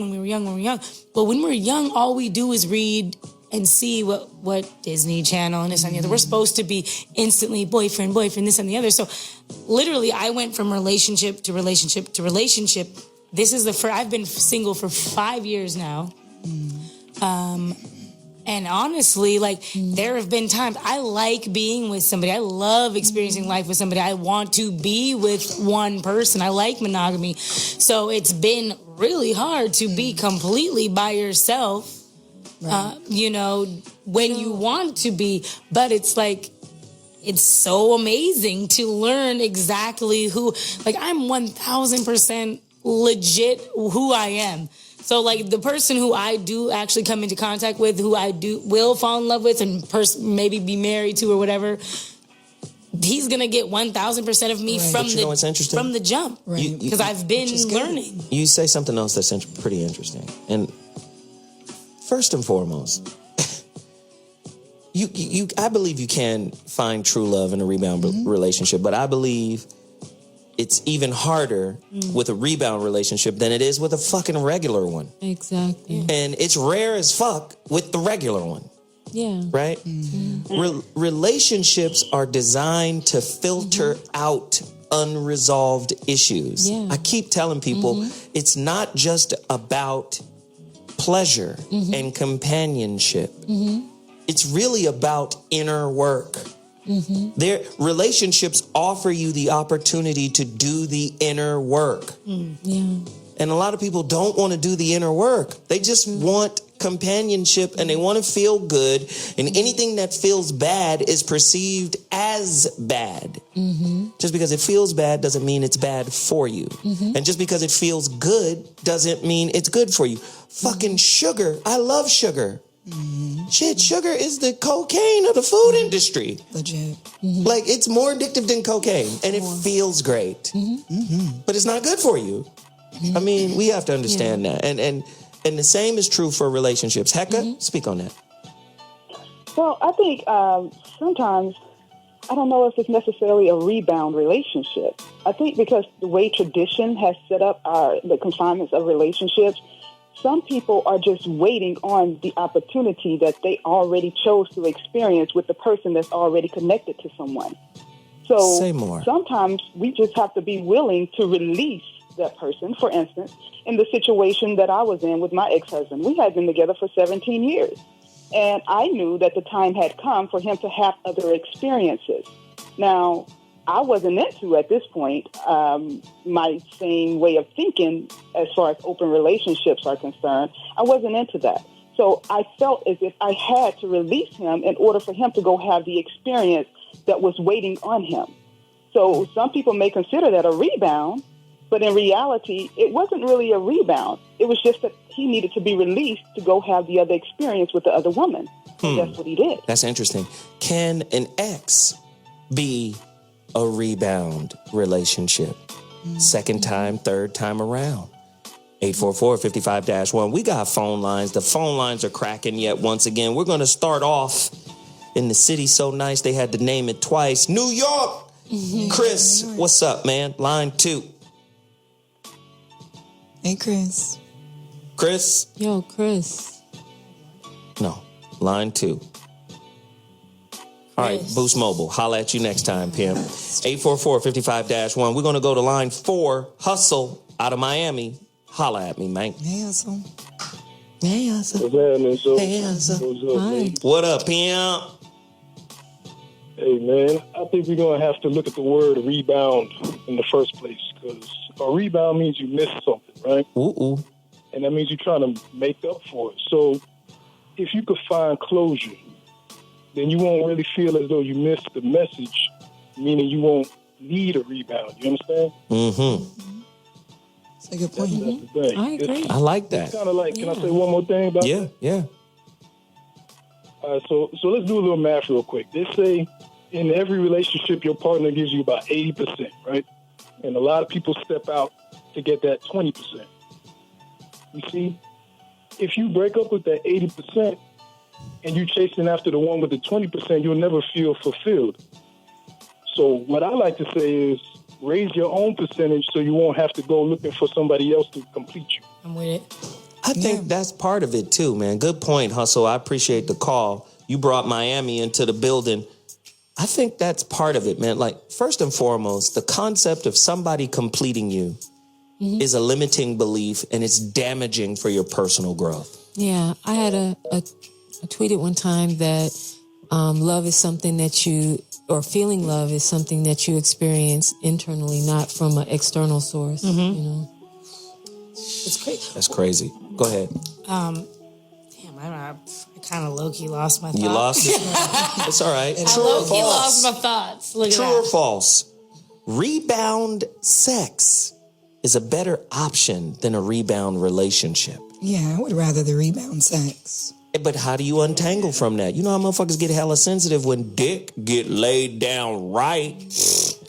But when we're young, all we do is read and see what Disney Channel and this and the other. We're supposed to be instantly boyfriend, this and the other. So literally, I went from relationship to relationship to relationship. This is I've been single for 5 years now. And honestly, there have been times I like being with somebody. I love experiencing life with somebody. I want to be with one person. I like monogamy. So it's been really hard to be completely by yourself, when you want to be. But it's it's so amazing to learn exactly who, I'm 1000% legit who I am. So like the person who I do actually come into contact with, who I will fall in love with and maybe be married to or whatever, he's gonna get 1,000% of me from the jump, because I've been learning. You say something else that's pretty interesting, and first and foremost, I believe you can find true love in a rebound relationship, but I believe it's even harder with a rebound relationship than it is with a fucking regular one. Exactly. And it's rare as fuck with the regular one. Yeah. Right? Relationships are designed to filter out unresolved issues. Yeah. I keep telling people it's not just about pleasure and companionship. It's really about inner work. Their relationships offer you the opportunity to do the inner work. Yeah. And a lot of people don't want to do the inner work. They just want companionship and they want to feel good. And anything that feels bad is perceived as bad. Just because it feels bad doesn't mean it's bad for you. And just because it feels good doesn't mean it's good for you. Fucking sugar. I love sugar. Shit, sugar is the cocaine of the food industry. Legit. Like, it's more addictive than cocaine, and it feels great. But it's not good for you. I mean, we have to understand that. And the same is true for relationships. Heka, speak on that. Well, I think sometimes, I don't know if it's necessarily a rebound relationship. I think because the way tradition has set up the confinements of relationships, some people are just waiting on the opportunity that they already chose to experience with the person that's already connected to someone. So say more. Sometimes we just have to be willing to release that person. For instance, in the situation that I was in with my ex-husband, we had been together for 17 years. And I knew that the time had come for him to have other experiences. Now, I wasn't into, at this point, my same way of thinking as far as open relationships are concerned. I wasn't into that. So I felt as if I had to release him in order for him to go have the experience that was waiting on him. So some people may consider that a rebound, but in reality, it wasn't really a rebound. It was just that he needed to be released to go have the other experience with the other woman. And that's what he did. That's interesting. Can an ex be a rebound relationship? Second time, third time around. 844-55-1. We got phone lines. The phone lines are cracking yet once again. We're going to start off in the city so nice they had to name it twice. New York! Chris, what's up, man? Line 2. Hey, Chris. Chris? Yo, Chris. No, line 2. All right, Boost Mobile. Holla at you next time, Pim. 844-55-1. We're going to go to line 4. Hustle out of Miami. Holla at me, man. Hey, Hustle. Hey, Hustle. What's happening, so? Hey, Hustle. What's up, Hi. man? What up, Pim? Hey, man, I think we're going to have to look at the word rebound in the first place, because a rebound means you missed something, right? Ooh. And that means you're trying to make up for it. So if you could find closure, then you won't really feel as though you missed the message, meaning you won't need a rebound. You understand? That's a good point. That's the thing. I agree. I like that. It's kind of like, can I say one more thing about that? Yeah. All right, so let's do a little math real quick. They say in every relationship, your partner gives you about 80%, right? And a lot of people step out to get that 20%. You see, if you break up with that 80% and you're chasing after the one with the 20%, you'll never feel fulfilled. So what I like to say is raise your own percentage so you won't have to go looking for somebody else to complete you. I'm with it. I think that's part of it too, man. Good point, Hustle. I appreciate the call. You brought Miami into the building. I think that's part of it, man. Like, first and foremost, the concept of somebody completing you is a limiting belief, and it's damaging for your personal growth. Yeah, I had I tweeted one time that love is something that feeling love is something that you experience internally, not from an external source. You know, It's crazy. That's crazy. Go ahead. Damn, I kind of low-key lost my thoughts. You lost it? It's all right. I low-key lost my thoughts. Look at True that. or false? Rebound sex is a better option than a rebound relationship. Yeah, I would rather the rebound sex. But how do you untangle from that? You know how motherfuckers get hella sensitive when dick get laid down right.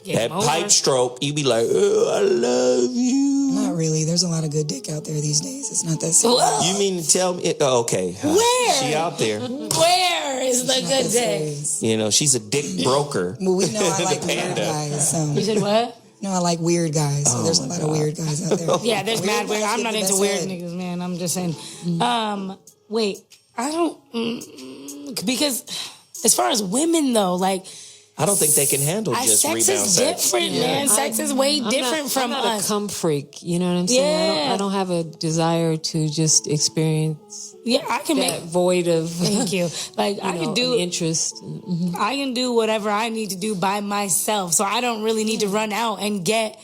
That pipe stroke, you be like, oh, I love you. Not really. There's a lot of good dick out there these days. It's not that serious. You mean to tell me? Okay. Where? She out there. Where is the good dick? You know, she's a dick broker. Well, we know I like weird guys. So. You said what? No, I like weird guys. So there's a lot of weird guys out there. Yeah, there's mad weird. I'm not into weird niggas, man. I'm just saying. Wait, I don't... because as far as women, though, like... I don't think they can handle just sex rebound is sex. different, man. Sex is way different from I'm not us. a cum freak. You know what I'm saying? Yeah. I don't have a desire to just experience. Yeah, I can that void of. Thank you. Like I can do interest. Mm-hmm. I can do whatever I need to do by myself, so I don't really need to run out and get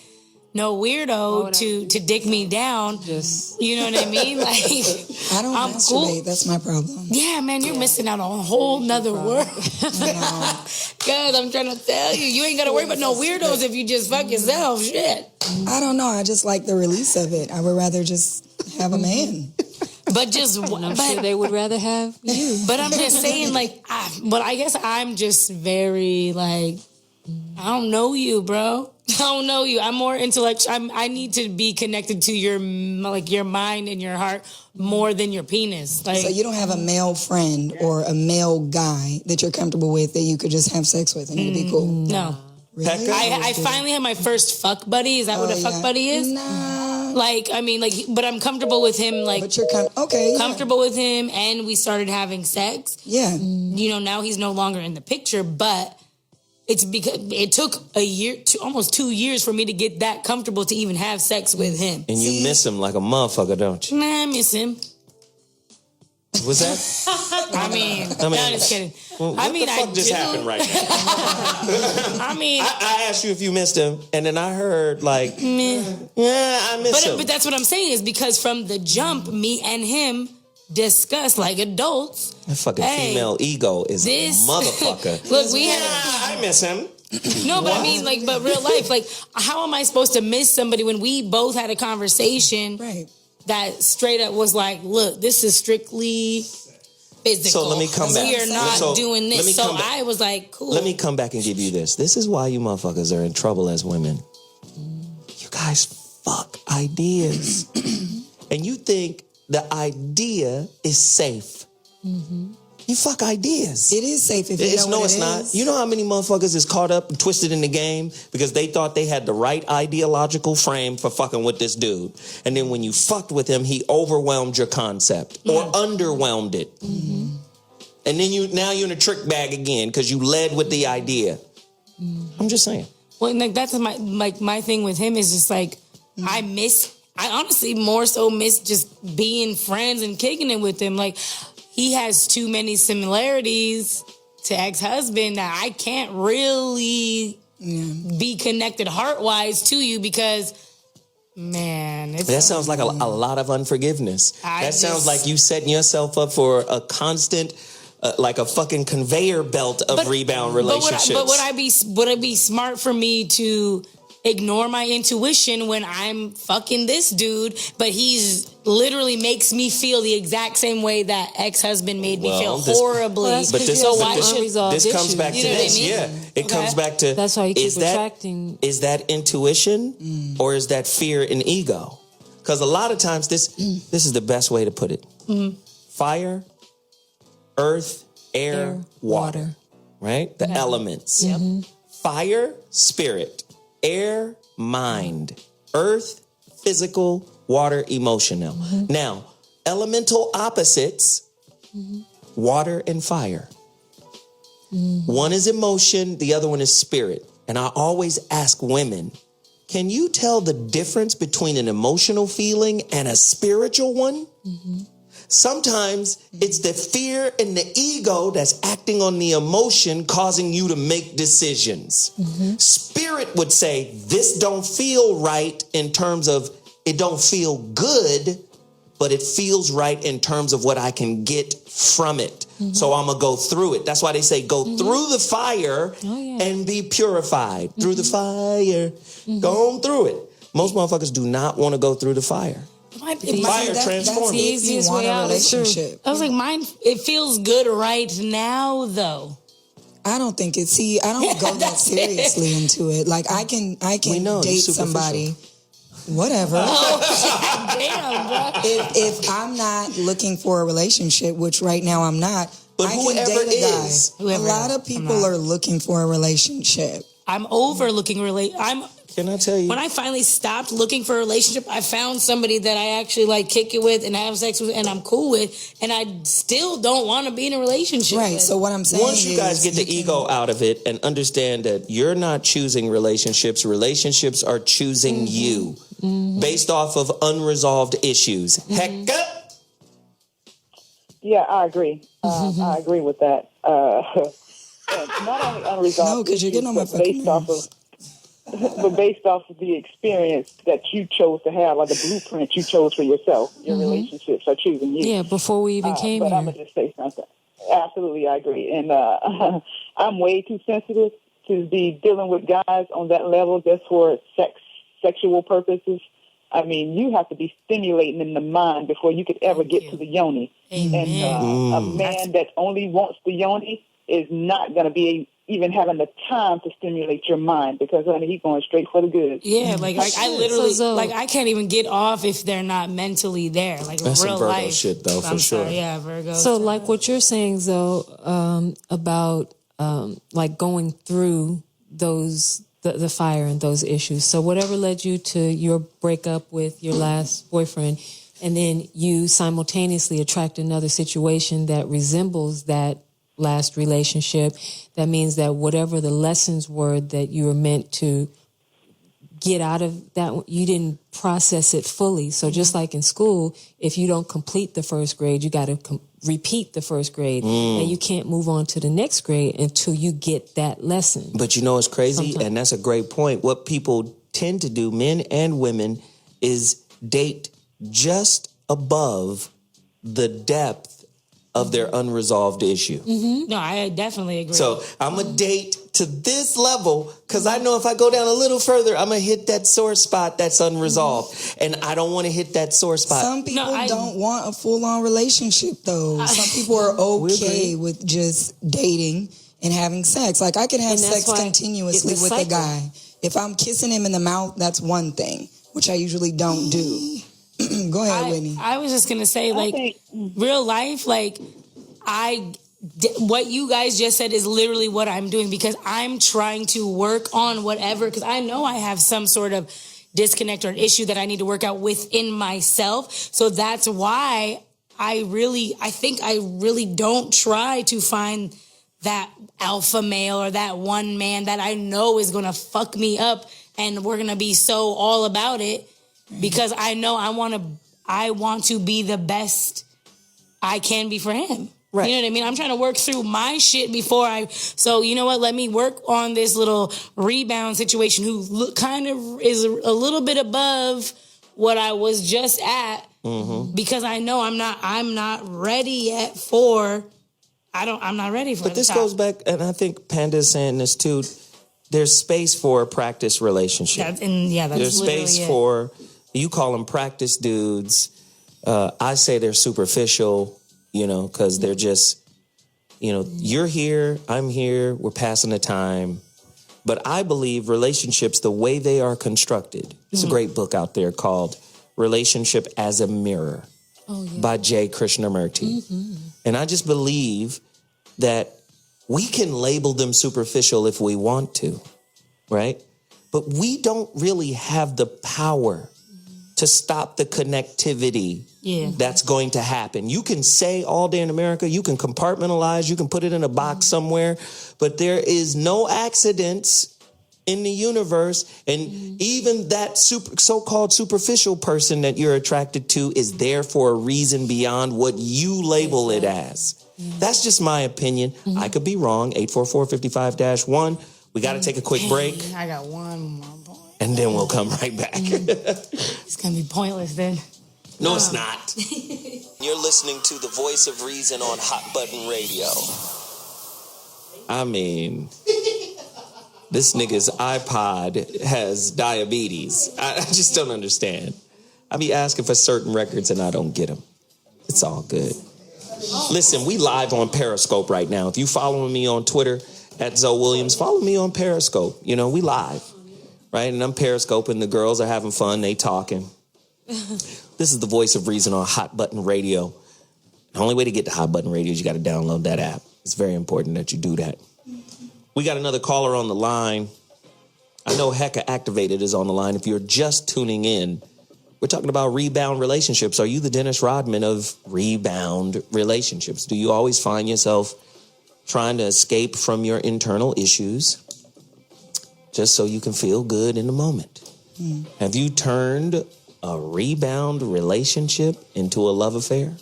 no weirdo to dick me down. Just you know what I mean? Like I don't I'm masturbate. cool. That's my problem. Yeah, man, you're missing out on a whole nother world. Cause I'm trying to tell you, you ain't gotta worry about no weirdos if you just fuck yourself. Shit. I don't know. I just like the release of it. I would rather just have a man. But just, I'm sure they would rather have you. But I'm just saying, like, but I guess I'm just very like, I don't know you, bro. I don't know you. I'm more intellectual. I need to be connected to your mind and your heart more than your penis. Like, so you don't have a male friend or a male guy that you're comfortable with that you could just have sex with and it'd be cool? No. Really? I finally had my first fuck buddy. Is that what a fuck buddy is? Nah. Like, I mean, like, but I'm comfortable with him. Like, but you're comfortable with him, and we started having sex. Yeah. You know, now he's no longer in the picture, but it's because it took a year, almost 2 years for me to get that comfortable to even have sex with him. And you miss him like a motherfucker, don't you? Nah, I miss him. What's that? I mean, no, just kidding. Well, what the fuck just happened right now? I mean, I asked you if you missed him, and then I heard like, yeah, I miss him. But that's what I'm saying is because from the jump, me and him discussed like adults. That fucking female ego is a motherfucker. Look, we had. I miss him. No, but I mean, like, but real life, like, how am I supposed to miss somebody when we both had a conversation that straight up was like, look, this is strictly physical. So let me come back. We are not doing this. So I was like, cool. Let me come back and give you this. This is why you motherfuckers are in trouble as women. You guys fuck ideas. And you think the idea is safe. Mm-hmm. You fuck ideas. It is safe if you know what it's it not. is. You know how many motherfuckers is caught up and twisted in the game because they thought they had the right ideological frame for fucking with this dude. And then when you fucked with him, he overwhelmed your concept or underwhelmed it. Mm-hmm. And then now you're in a trick bag again because you led with the idea. Mm-hmm. I'm just saying. Well, like that's my thing with him is just like I honestly more so miss just being friends and kicking it with him. Like he has too many similarities to ex-husband that I can't really be connected heart-wise to you because, man. That sounds like a lot of unforgiveness. That sounds like you setting yourself up for a constant, like a fucking conveyor belt of rebound relationships. But would it be smart for me to ignore my intuition when I'm fucking this dude, but he's literally makes me feel the exact same way that ex-husband made me feel horribly. This comes back to this. Yeah, it comes back to. That's how you keep attracting. Is that intuition or is that fear and ego? Because a lot of times this is the best way to put it. Mm-hmm. Fire, earth, air, water. Right? The elements. Yep. Mm-hmm. Fire, spirit. Air, mind. Earth, physical. Water, emotional. Mm-hmm. Now, elemental opposites, water and fire. Mm-hmm. One is emotion, the other one is spirit. And I always ask women, can you tell the difference between an emotional feeling and a spiritual one? Mm-hmm. Sometimes it's the fear and the ego that's acting on the emotion, causing you to make decisions. Mm-hmm. Spirit would say, this don't feel right in terms of it don't feel good, but it feels right in terms of what I can get from it. Mm-hmm. So I'm going to go through it. That's why they say go through the fire and be purified. Through the fire, go on through it. Most motherfuckers do not want to go through the fire. Fire That's transforms. the easiest way out. Relationship. I was like, mine. It feels good right now, though. I don't think it. See, I don't go that seriously into it. Like I can date somebody. Whatever. Oh, damn, bro. If I'm not looking for a relationship, which right now I'm not, but I can whoever date a guy. Whoever a lot of people are looking for a relationship. I'm overlooking Can I tell you? When I finally stopped looking for a relationship, I found somebody that I actually like kick it with and have sex with and I'm cool with, and I still don't want to be in a relationship. Right. with. So what I'm saying once you guys get the ego out of it and understand that you're not choosing relationships are choosing you based off of unresolved issues. Heka? Yeah, I agree. I agree with that. Not only unresolved issues, but based off of the experience that you chose to have, like the blueprint you chose for yourself. Your relationships are choosing you. Yeah, before we even came but here. I'm going to just say something. Absolutely, I agree. And I'm way too sensitive to be dealing with guys on that level just for sexual purposes. I mean, you have to be stimulating in the mind before you could ever get to the yoni. Amen. And a man that only wants the yoni is not going to be even having the time to stimulate your mind because, honey, he's going straight for the good. Yeah, like I literally, like I can't even get off if they're not mentally there. Like that's real some Virgo life shit, though, for sure. Yeah, Virgo. So, like what you're saying, though, about like going through the fire and those issues. So, whatever led you to your breakup with your last boyfriend, and then you simultaneously attract another situation that resembles that last relationship, that means that whatever the lessons were that you were meant to get out of that, you didn't process it fully. So just like in school, if you don't complete the first grade, you got to repeat the first grade, and you can't move on to the next grade until you get that lesson. But you know what's crazy? And that's a great point. What people tend to do, men and women, is date just above the depth of their unresolved issue. No, I definitely agree. So I'm going to date to this level because I know if I go down a little further, I'm going to hit that sore spot that's unresolved. And I don't want to hit that sore spot. Some people don't want a full-on relationship, though. Some people are okay with just dating and having sex. Like, I could have sex continuously with a guy. If I'm kissing him in the mouth, that's one thing, which I usually don't do. Go ahead, Whitney. I was just going to say, like, real life, like, what you guys just said is literally what I'm doing because I'm trying to work on whatever, because I know I have some sort of disconnect or an issue that I need to work out within myself. So that's why I think I really don't try to find that alpha male or that one man that I know is going to fuck me up and we're going to be so all about it. Because I know I want to be the best I can be for him. Right. You know what I mean? I'm trying to work through my shit before so you know what? Let me work on this little rebound situation who kind of is a little bit above what I was just at because I know I'm not ready yet I'm not ready for it. But this goes back, and I think Panda's saying this too, there's space for a practice relationship. There's space for, you call them practice dudes. I say they're superficial, because they're just, you're here, I'm here, we're passing the time. But I believe relationships, the way they are constructed, there's a great book out there called Relationship as a Mirror by J. Krishnamurti. And I just believe that we can label them superficial if we want to, right? But we don't really have the power to stop the connectivity that's going to happen. You can say all day in America, you can compartmentalize, you can put it in a box somewhere, but there is no accidents in the universe. And even that so-called superficial person that you're attracted to is there for a reason beyond what you label it as. That's just my opinion. I could be wrong. 844-55-1. We got to take a quick break. I got one more point. And then we'll come right back. It's going to be pointless then. No, it's not. You're listening to the voice of reason on Hot Button Radio. I mean, this nigga's iPod has diabetes. I just don't understand. I be asking for certain records and I don't get them. It's all good. Listen, we live on Periscope right now. If you following me on Twitter at Zoe Williams, follow me on Periscope. You know, we live, right? And I'm Periscoping. The girls are having fun. They talking. This is the voice of reason on Hot Button Radio. The only way to get to Hot Button Radio is you got to download that app. It's very important that you do that. We got another caller on the line. I know Heka Activated is on the line. If you're just tuning in, we're talking about rebound relationships. Are you the Dennis Rodman of rebound relationships? Do you always find yourself trying to escape from your internal issues just so you can feel good in the moment? Have you turned a rebound relationship into a love affair?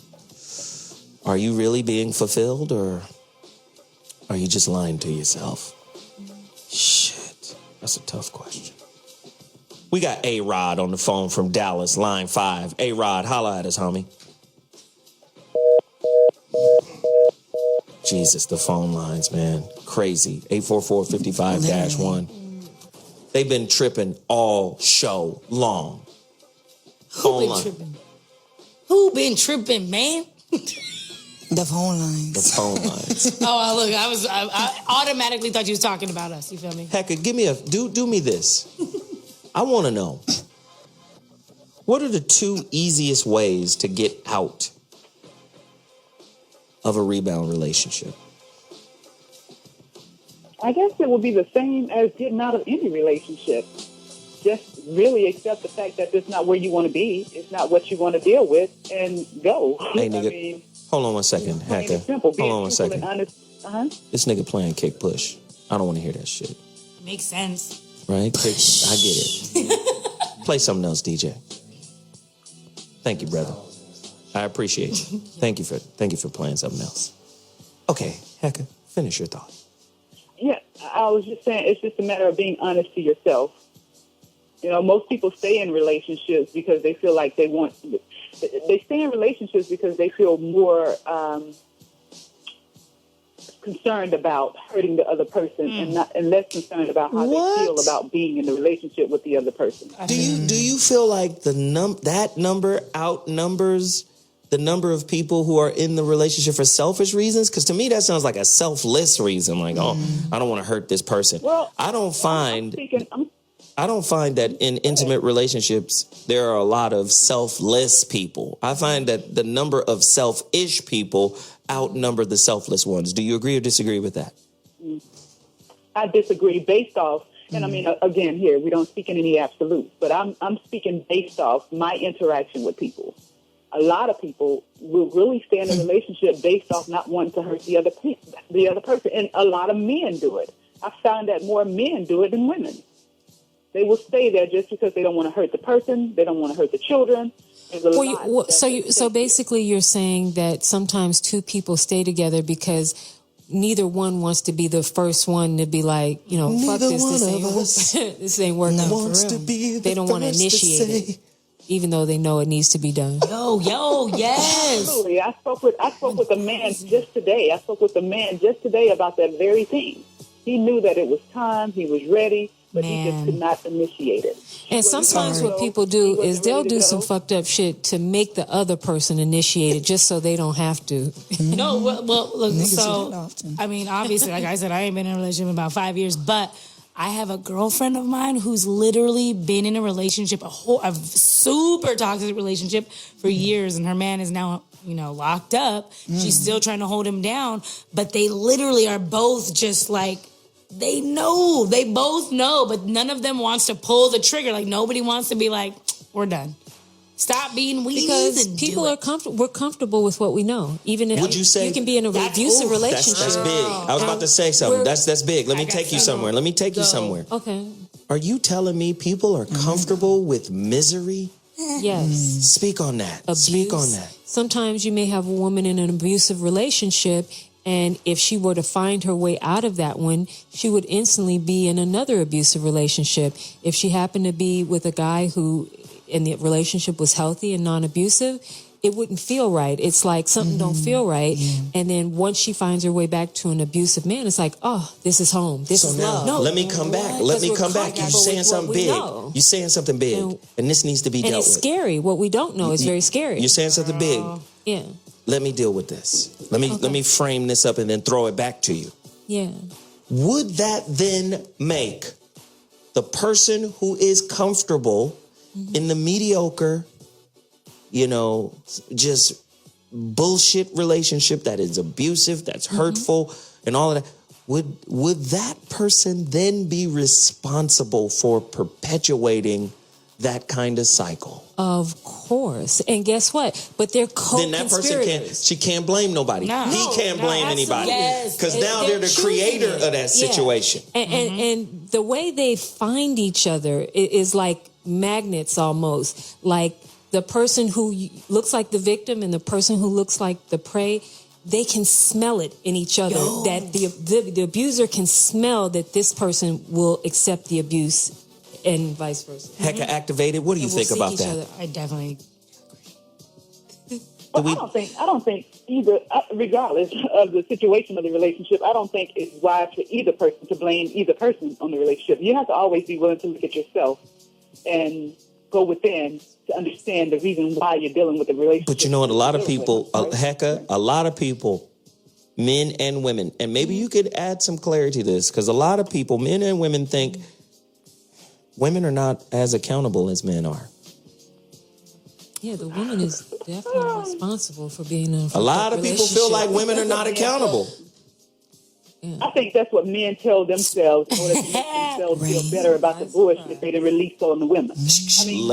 Are you really being fulfilled, or are you just lying to yourself? Shit, that's a tough question. We got A-Rod on the phone from Dallas, line 5. A-Rod, holla at us, homie. Jesus, the phone lines, man. Crazy. 844-55-1. They've been tripping all show long. Who been tripping, man? The phone lines. The phone lines. Oh, look, I automatically thought you was talking about us. You feel me? Heka, give me do me this. I want to know, what are the 2 easiest ways to get out of a rebound relationship? I guess it would be the same as getting out of any relationship. Just really accept the fact that it's not where you want to be. It's not what you want to deal with, and go. Hey, nigga, hold on one second, Heka. Hold on one second. This nigga playing kick push. I don't want to hear that shit. Makes sense. Right? I get it. Play something else, DJ. Thank you, brother. I appreciate you. Thank you for playing something else. Okay, Heka, finish your thought. Yeah, I was just saying, it's just a matter of being honest to yourself. You know, most people stay in relationships because they feel like they stay in relationships because they feel more concerned about hurting the other person and less concerned about how they feel about being in the relationship with the other person. Do you feel like that number outnumbers the number of people who are in the relationship for selfish reasons? Because to me, that sounds like a selfless reason. Like, I don't want to hurt this person. Well, I don't find that in intimate relationships, there are a lot of selfless people. I find that the number of selfish people outnumber the selfless ones. Do you agree or disagree with that? I disagree based off, and I mean, again, here, we don't speak in any absolutes, but I'm speaking based off my interaction with people. A lot of people will really stay in a relationship based off not wanting to hurt the other person, and a lot of men do it. I found that more men do it than women. They will stay there just because they don't want to hurt the person. They don't want to hurt the children. So basically you're saying that sometimes 2 people stay together because neither one wants to be the first one to be like, you know, fuck this. This ain't working. No, they don't want to initiate it, even though they know it needs to be done. Yo, yes. Absolutely. I spoke with a man just today. About that very thing. He knew that it was time. He was ready. But he just could not initiate it. And sometimes what people do is they'll do some fucked up shit to make the other person initiate it just so they don't have to. No, well, look, so, I mean, obviously, like I said, I ain't been in a relationship in about 5 years, but I have a girlfriend of mine who's literally been in a relationship, a super toxic relationship for years, and her man is now, you know, locked up. She's still trying to hold him down, but they literally are both just like, they both know, but none of them wants to pull the trigger. Like, nobody wants to be like, we're done. Stop being weak. Because people are comfortable. We're comfortable with what we know. Even if you can be in an abusive relationship. That's big. I was about to say something. That's big. Let me take you somewhere. Okay. Are you telling me people are comfortable with misery? Yes. Speak on that. Speak on that. Sometimes you may have a woman in an abusive relationship, and if she were to find her way out of that one, she would instantly be in another abusive relationship. If she happened to be with a guy who, and the relationship was healthy and non-abusive, it wouldn't feel right. It's like something don't feel right. Yeah. And then once she finds her way back to an abusive man, it's like, oh, this is home. This is love. No, let me come back. Let me come back. You're saying something big. You're saying something big, and this needs to be dealt with. And it's scary. What we don't know is very scary. You're saying something big. Yeah. Let me deal with this. Let me frame this up and then throw it back to you. Yeah. Would that then make the person who is comfortable in the mediocre, just bullshit relationship that is abusive, that's hurtful, and all of that, would that person then be responsible for perpetuating that kind of cycle? Of course. And guess what? But they're Then that person can't blame nobody. No. He can't blame anybody. Yes. Because now they're the creator of that situation. And the way they find each other is like magnets almost. Like the person who looks like the victim and the person who looks like the prey, they can smell it in each other. That the abuser can smell that this person will accept the abuse and vice versa. Heka activated. What do you think about that? I definitely Well, I don't think either, regardless of the situation of the relationship, I don't think it's wise for either person to blame either person on the relationship. You have to always be willing to look at yourself and go within to understand the reason why you're dealing with the relationship. But you know what? A lot of people, Heka, a lot of people, men and women, and maybe you could add some clarity to this, because a lot of people, men and women, think women are not as accountable as men are. Yeah, the woman is definitely responsible for being in a lot of people feel like women are not accountable. Yeah. I think that's what men tell themselves in order to make themselves feel better about the bullshit they release on the women. I mean,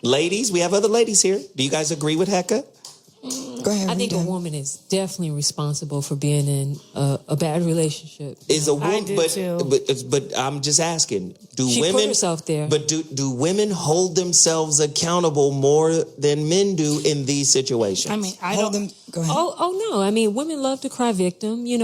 Ladies, we have other ladies here. Do you guys agree with Heka? Go ahead. I think a woman is definitely responsible for being in a bad relationship. Is a woman, too. but I'm just asking: do She women put herself there? But do women hold themselves accountable more than men do in these situations? I mean, I Hold don't. them. Go ahead. Oh no! I mean, women love to cry victim. We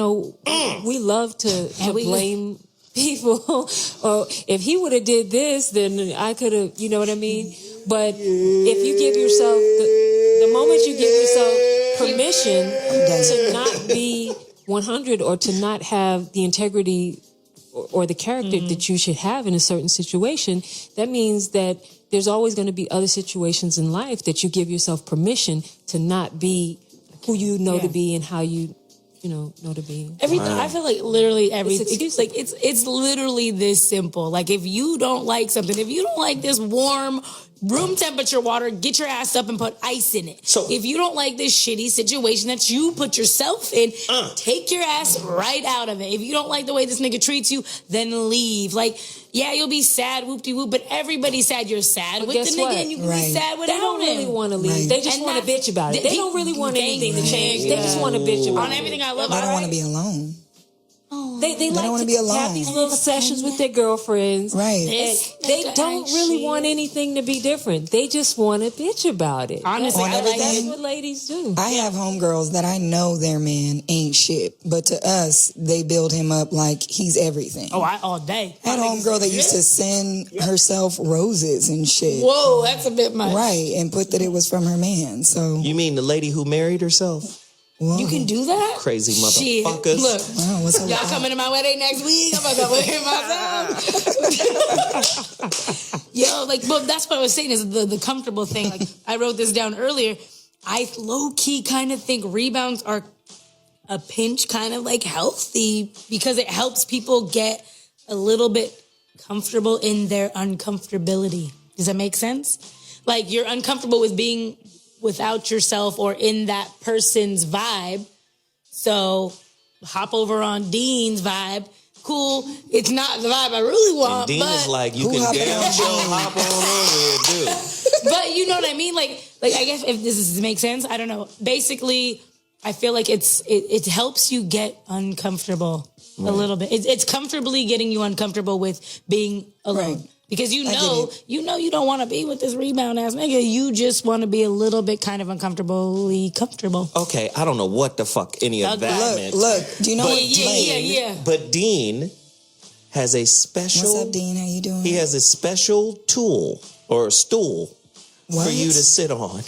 love to blame people. Or if he would have did this, then I could have. You know what I mean? But if you give yourself the moment you give yourself permission to not be 100 or to not have the integrity or the character that you should have in a certain situation, that means that there's always going to be other situations in life that you give yourself permission to not be who you know to be and how you know to be. I feel like literally everything. It's literally this simple. Like if you don't like something, if you don't like this warm room temperature water, get your ass up and put ice in it. So if you don't like this shitty situation that you put yourself in, take your ass right out of it. If you don't like the way this nigga treats you, then leave. Like, yeah, you'll be sad, whoop-de-whoop, but everybody's sad you're sad with the nigga, and you can be sad without him. They don't really want to leave. Right. They just want to bitch about it. They don't really want anything to change. They just want to bitch about it. On everything I love. They don't want to be alone. They like don't want to to be alone. have these little sessions with their girlfriends. Right. And they don't really want anything to be different. They just want to bitch about it. Honestly, On I like everything. That's what ladies do. I have homegirls that I know their man ain't shit, but to us, they build him up like he's everything. All day. I had a homegirl that used to send herself roses and shit. Whoa, that's a bit much. Right, and put that it was from her man. So You mean the lady who married herself? whoa. You can do that? Crazy Shit. motherfuckers. Look, Wow, what's up? y'all coming to my wedding next week? I'm gonna come with him myself. Yo, but that's what I was saying is the comfortable thing. Like I wrote this down earlier. I low key kind of think rebounds are a pinch kind of like healthy because it helps people get a little bit comfortable in their uncomfortability. Does that make sense? Like you're uncomfortable with being without yourself or in that person's vibe. So hop over on Dean's vibe. Cool. It's not the vibe I really want. And Dean but, is like, you can damn sure hop on over here, dude. But you know what I mean? Like I guess if this makes sense, I don't know. Basically, I feel like it helps you get uncomfortable a little bit. It's comfortably getting you uncomfortable with being alone. Right. Because you know you don't want to be with this rebound ass nigga. You just want to be a little bit kind of uncomfortably comfortable. Okay, I don't know what the fuck any of that meant. Look, do you know what Yeah. But Dean has a special... What's up, Dean? How you doing? He has a special tool or stool for you to sit on.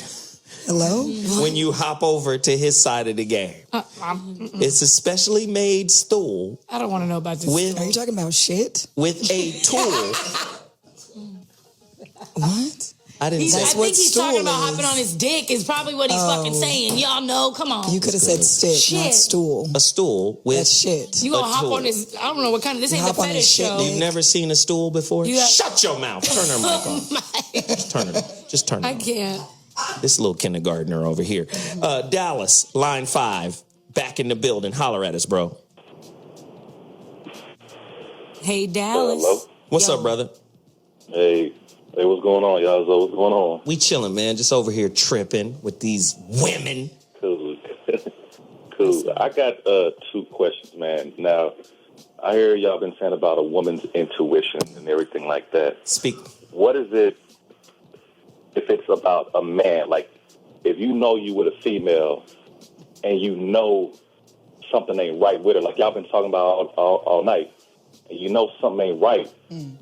Hello? When you hop over to his side of the game. It's a specially made stool. I don't want to know about this. Are you talking about shit? With a tool. What? I didn't say I think he's talking about is. hopping on his dick is probably what he's fucking saying. Y'all know, come on. You could have said stick, not stool. A stool with That's shit. You gonna hop on his, I don't know what kind of, this ain't the hop on his fetish shit, show. You've never seen a stool before? Shut your mouth. Turn her mic Oh on. my. Just turn it I on. can't. This little kindergartner over here. Dallas, line 5, back in the building. Holler at us, bro. Hey, Dallas. Hello? What's up, brother? Hey, what's going on, y'all? So what's going on? We chilling, man. Just over here tripping with these women. Cool. Cool. I got 2 questions, man. Now, I hear y'all been saying about a woman's intuition and everything like that. Speak. What is it if it's about a man? Like, if you know you with a female and you know something ain't right with her, like y'all been talking about all night, and you know something ain't right,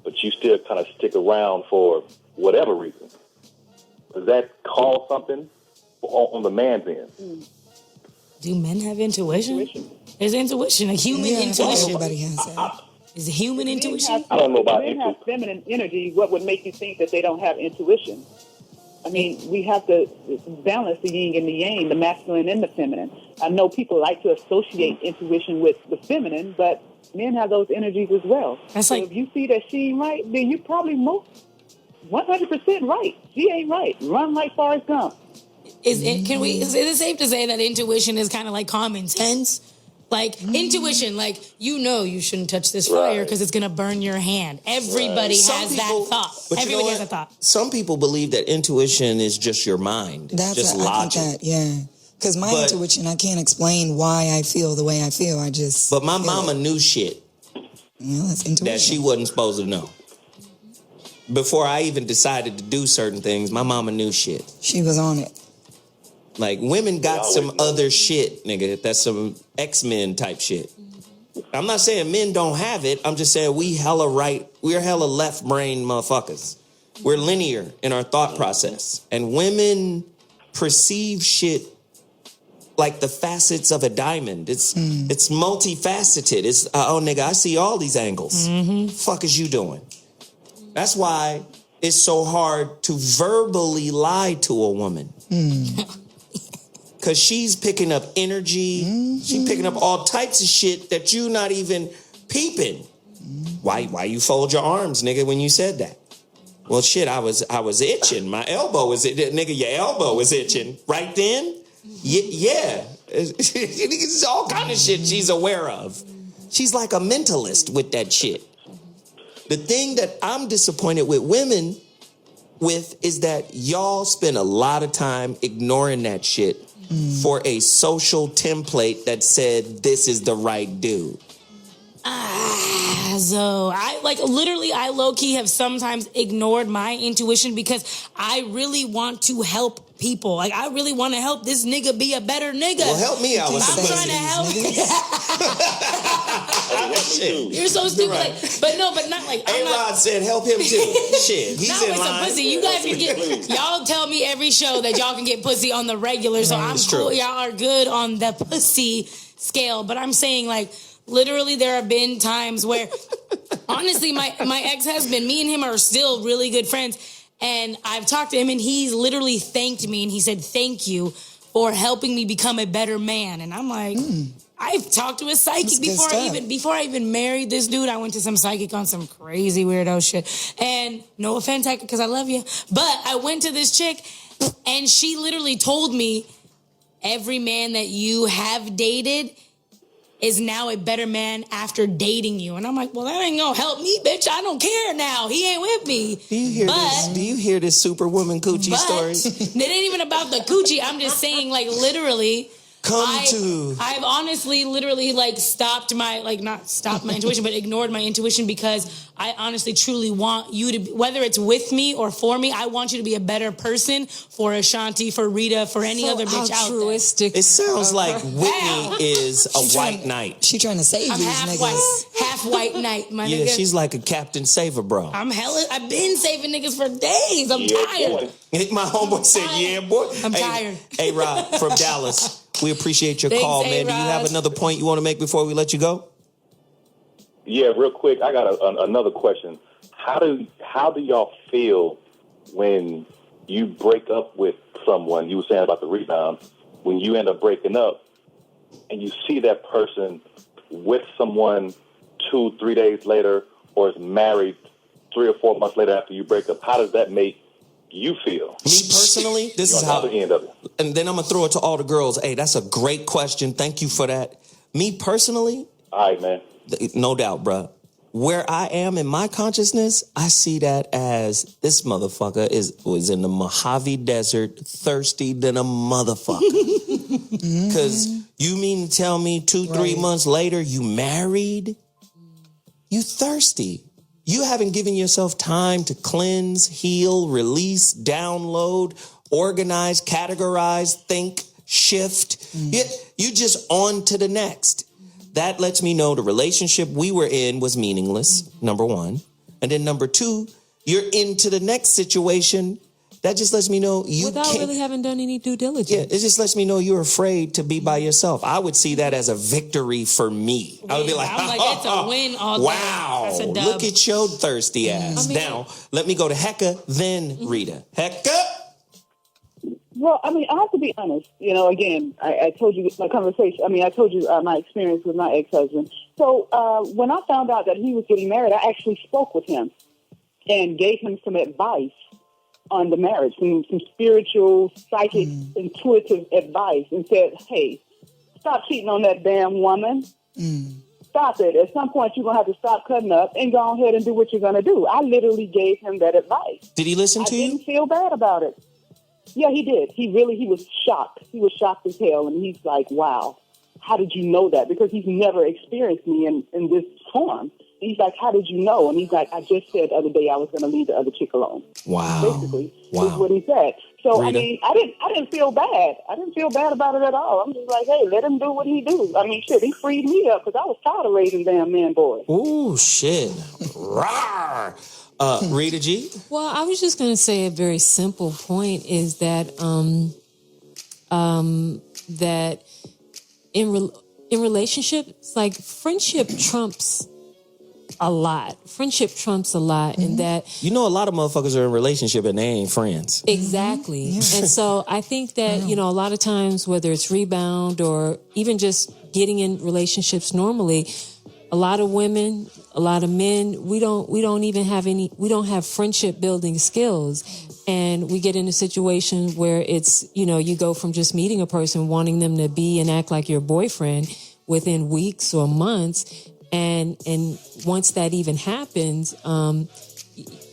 but you still kind of stick around for whatever reason. Does that call something on the man's end? Do men have intuition? There's intuition, a human intuition. Everybody has that. Is it human intuition? I don't know about men have feminine energy. What would make you think that they don't have intuition? I mean, we have to balance the yin and the yang, the masculine and the feminine. I know people like to associate intuition with the feminine, but men have those energies as well. That's so like, if you see that she ain't right, then you probably 100% right. She ain't right. Run like Forrest Gump. is it safe to say that intuition is kind of like common sense? Like intuition, like you shouldn't touch this fire because it's gonna burn your hand. Everybody has that thought. Everybody has a thought. Some people believe that intuition is just your mind. That's just logic. I think that, yeah. Because my intuition, I can't explain why I feel the way I feel. I just. But my mama knew shit that's intuition. that she wasn't supposed to know. Before I even decided to do certain things, my mama knew shit. She was on it. Like, women got some other shit, nigga. That's some X-Men type shit. I'm not saying men don't have it. I'm just saying we're hella left brain motherfuckers. We're linear in our thought process. And women perceive shit like the facets of a diamond. It's multifaceted. It's, oh, nigga, I see all these angles. Fuck is you doing? That's why it's so hard to verbally lie to a woman. Because she's picking up energy. She's picking up all types of shit that you not even peeping. Why you fold your arms, nigga, when you said that? Well, shit, I was itching. My elbow was itching. Nigga, your elbow was itching. Right then? Yeah. It's all kind of shit she's aware of. She's like a mentalist with that shit. The thing that I'm disappointed with women with is that y'all spend a lot of time ignoring that shit for a social template that said this is the right dude. So I low-key have sometimes ignored my intuition because I really want to help people. Like, I really want to help this nigga be a better nigga. Well, help me out with some I'm trying to help. You're so stupid. Right. But not like. A-Rod said help him too. Shit, he's not in with line. some pussy. You guys can get. Y'all tell me every show that y'all can get pussy on the regular, so I'm cool. Y'all are good on the pussy scale. But I'm saying, like, literally, there have been times where, honestly, my ex-husband, me and him are still really good friends. And I've talked to him, and he's literally thanked me, and he said, thank you for helping me become a better man. And I'm like, I've talked to a psychic before I even married this dude. I went to some psychic on some crazy weirdo shit. And no offense, because I love you. But I went to this chick, and she literally told me, every man that you have dated is now a better man after dating you. And I'm like, well, that ain't gonna help me, bitch. I don't care now. He ain't with me. Do you hear this superwoman coochie story? It ain't even about the coochie. I'm just saying, like, literally, I've honestly literally stopped my, not stopped my intuition, but ignored my intuition because I honestly truly want you to, whether it's with me or for me, I want you to be a better person for Ashonti, for Rita, for any other bitch out there. It sounds like Whitney is a white knight. She trying to save these niggas. Half white knight, my nigga. Yeah, she's like a Captain Saver, bro. I've been saving niggas for days. I'm tired. My homeboy said, yeah, boy. I'm tired. Hey, Rob from Dallas. We appreciate your call, man. Do you have another point you want to make before we let you go? Yeah, real quick. I got another question. How do y'all feel when you break up with someone, you were saying about the rebound, when you end up breaking up and you see that person with someone 2-3 days later or is married 3 or 4 months later after you break up, how does that make you feel? Me personally, this is how, and then I'm going to throw it to all the girls. Hey, that's a great question. Thank you for that. Me personally, all right, man. No doubt, bruh. Where I am in my consciousness, I see that as this motherfucker was in the Mojave Desert, thirsty than a motherfucker. Because you mean to tell me 2-3 months later you married? You thirsty. You haven't given yourself time to cleanse, heal, release, download, organize, categorize, think, shift. You just on to the next. That lets me know the relationship we were in was meaningless, number one. And then number two, you're into the next situation. That just lets me know you without really having done any due diligence. Yeah, it just lets me know you're afraid to be by yourself. I would see that as a victory for me. I would be like, I'm like, it's a win all day. Wow, That's a dub. look at your thirsty ass. Now, let me go to Heka, then Rita. Heka? Well, I have to be honest. Again, I told you my conversation. I told you my experience with my ex-husband. So when I found out that he was getting married, I actually spoke with him and gave him some advice on the marriage, some spiritual, psychic, intuitive advice, and said, hey, stop cheating on that damn woman. Stop it. At some point, you're going to have to stop cutting up and go ahead and do what you're going to do. I literally gave him that advice. Did he listen to you? I didn't feel bad about it. Yeah, he did. He was shocked. He was shocked as hell. And he's like, wow, how did you know that? Because he's never experienced me in this form. And he's like, how did you know? And he's like, I just said the other day I was going to leave the other chick alone. Wow. Basically, is what he said. So, Rita? I didn't feel bad. I didn't feel bad about it at all. I'm just like, hey, let him do what he do. Shit, he freed me up because I was tired of raising damn man boys. Ooh, shit. Rawr. Rita G? Well, I was just going to say a very simple point is that that in relationships, like friendship trumps a lot. Friendship trumps a lot in that... a lot of motherfuckers are in a relationship and they ain't friends. Exactly. And so I think that, a lot of times, whether it's rebound or even just getting in relationships normally, a lot of women, a lot of men, we don't have friendship building skills. And we get in a situation where it's, you go from just meeting a person, wanting them to be and act like your boyfriend within weeks or months. And once that even happens,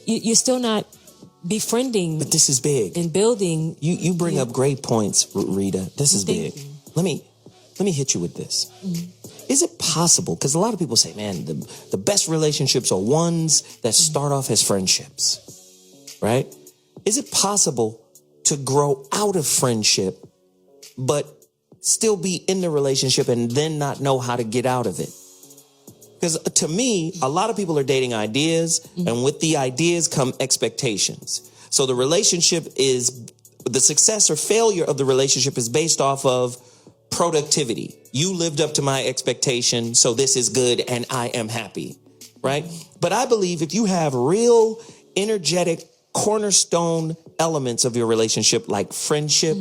you're still not befriending. But this is big. And building. You bring up great points, Rita. This is big. Let me hit you with this. Is it possible, because a lot of people say, man, the best relationships are ones that start off as friendships, right? Is it possible to grow out of friendship, but still be in the relationship and then not know how to get out of it? Because to me, a lot of people are dating ideas, and with the ideas come expectations. So the relationship is, the success or failure of the relationship is based off of productivity. You lived up to my expectation, so this is good and I am happy, right? But I believe if you have real energetic cornerstone elements of your relationship, like friendship,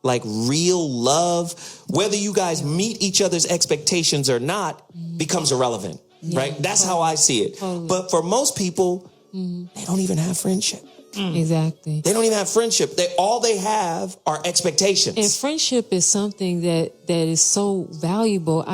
like real love, whether you guys meet each other's expectations or not, becomes irrelevant, right? That's how I see it. But for most people, they don't even have friendship. Exactly. They don't even have friendship. All they have are expectations. And friendship is something that is so valuable.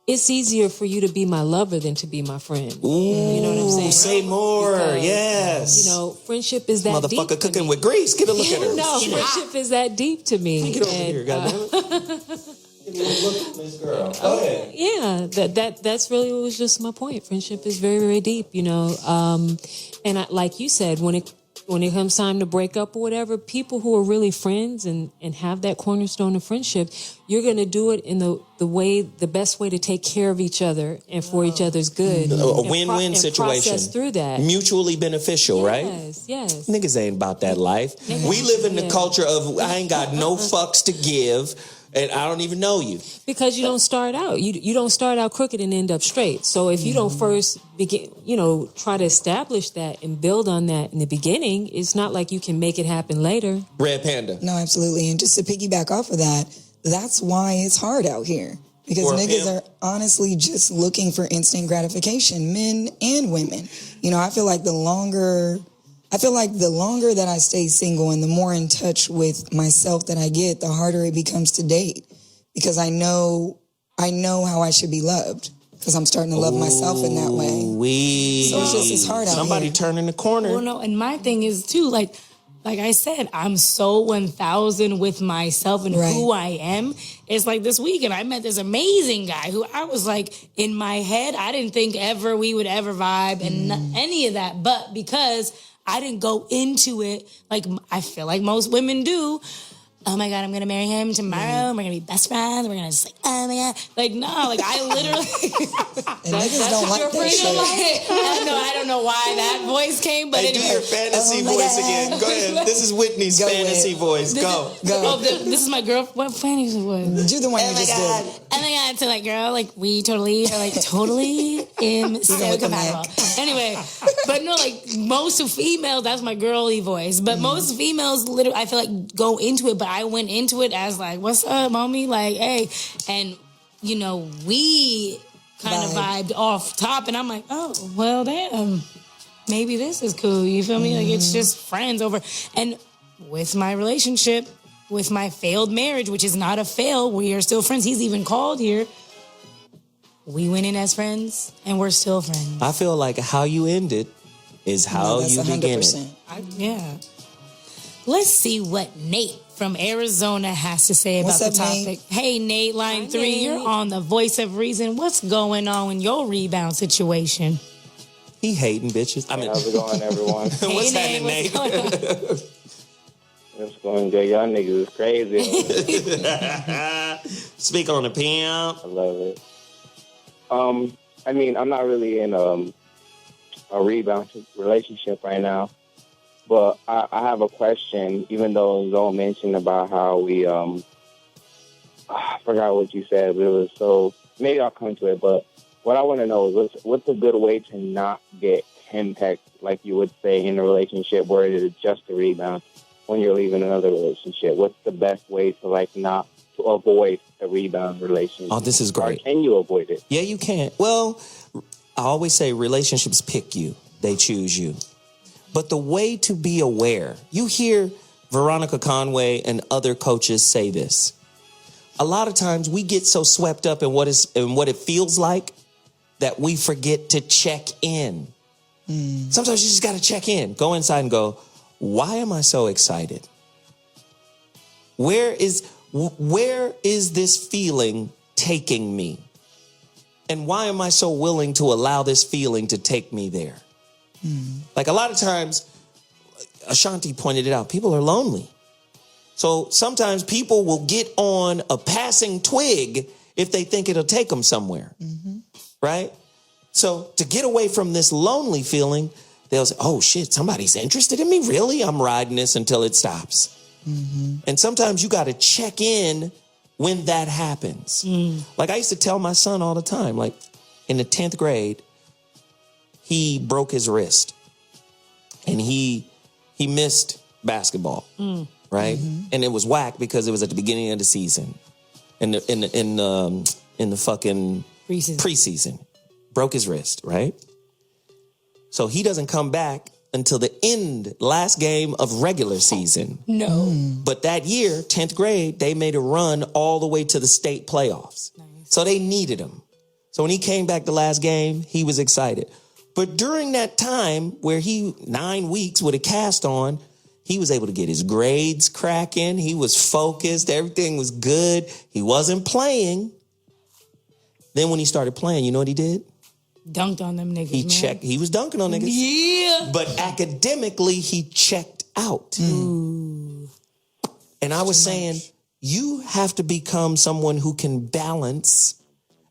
It's easier for you to be my lover than to be my friend. Ooh, you know what I'm saying? Say more. Because, yes. Friendship is that motherfucker deep. Motherfucker cooking with grease. Get a look at her. No, friendship is that deep to me. Get over here, goddammit. Look at this girl. Go ahead. Yeah, that's really what was just my point. Friendship is very, very deep, and like you said, when it comes time to break up or whatever, people who are really friends and have that cornerstone of friendship, you're going to do it in the best way to take care of each other and for each other's good. A win-win situation. Process through that. Mutually beneficial, right? Yes. Niggas ain't about that life. We live in the culture of I ain't got no fucks to give. and I don't even know you. Because you don't start out. You don't start out crooked and end up straight. So if you don't first begin, try to establish that and build on that in the beginning, it's not like you can make it happen later. Red Panda. No, absolutely. And just to piggyback off of that, that's why it's hard out here. Because niggas are honestly just looking for instant gratification, men and women. I feel like the longer that I stay single and the more in touch with myself that I get, the harder it becomes to date. Because I know how I should be loved. Because I'm starting to love myself in that way. So it's hard out Somebody here. turning the corner. Well, no, and my thing is too, like I said, I'm so 1,000 with myself and who I am. It's like this weekend, I met this amazing guy who I was like, in my head, I didn't think we would ever vibe and any of that. But because I didn't go into it like I feel like most women do. Oh my God, I'm going to marry him tomorrow. And we're going to be best friends. We're going to just like, oh my God. Like, no, like I literally. And niggas don't like that shit. I don't know why that voice came, but do your fantasy voice again. Go ahead. This is Whitney's fantasy voice. Go. This is my girl. What fantasy voice? You're the one you just did. Oh my God. So like, girl, like we totally are like totally so compatible. Anyway, but no, like most of females, that's my girly voice. But most females literally, I feel like go into it, but I went into it as like, what's up, mommy? Like, hey. And, we kind of vibed off top. And I'm like, oh, well, damn. Maybe this is cool. You feel me? Like, it's just friends over. And with my relationship, with my failed marriage, which is not a fail, we are still friends. He's even called here. We went in as friends, and we're still friends. I feel like how you ended is how you begin it. Yeah. Let's see what Nate from Arizona has to say about the topic. Nate? Hey, Nate, line 3, you're on the Voice of Reason. What's going on in your rebound situation? He hating bitches. How's it going, everyone? What's happening, Nate? What's going good? Y'all niggas is crazy. Speak on the pimp. I love it. I'm not really in a rebound relationship right now. But I have a question, even though Zoe mentioned about how we, I forgot what you said, but it was so, maybe I'll come to it, but what I want to know is what's a good way to not get henpecked, like you would say, in a relationship where it is just a rebound when you're leaving another relationship? What's the best way to to avoid a rebound relationship? Oh, this is great. Or can you avoid it? Yeah, you can. Well, I always say relationships pick you. They choose you. But the way to be aware, you hear Veronica Conway and other coaches say this. A lot of times we get so swept up in what it feels like that we forget to check in. Sometimes you just got to check in. Go inside and go, why am I so excited? Where is this feeling taking me? And why am I so willing to allow this feeling to take me there? Like a lot of times, Ashonti pointed it out, people are lonely. So sometimes people will get on a passing twig if they think it'll take them somewhere, right? So to get away from this lonely feeling, they'll say, oh shit, somebody's interested in me? Really? I'm riding this until it stops. And sometimes you got to check in when that happens. Like I used to tell my son all the time, like in the 10th grade, he broke his wrist and he missed basketball, right? And it was whack because it was at the beginning of the season, in the fucking preseason. Broke his wrist, right? So he doesn't come back until the last game of regular season. No. But that year, 10th grade, they made a run all the way to the state playoffs. Nice. So they needed him. So when he came back the last game, he was excited. But during that time where 9 weeks with a cast on, he was able to get his grades cracking. He was focused. Everything was good. He wasn't playing. Then when he started playing, you know what he did? Dunked on them niggas. He was dunking on niggas. Yeah. But academically, he checked out. Ooh. And I was saying, you have to become someone who can balance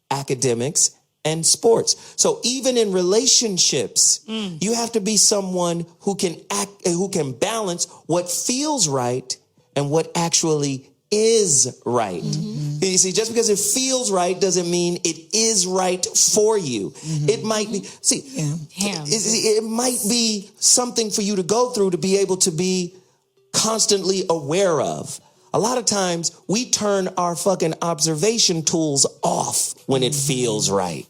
academics and sports. So even in relationships, you have to be someone who can balance what feels right and what actually is right. You see, just because it feels right doesn't mean it is right for you. It might be, it might be something for you to go through to be able to be constantly aware of. A lot of times we turn our fucking observation tools off when it feels right.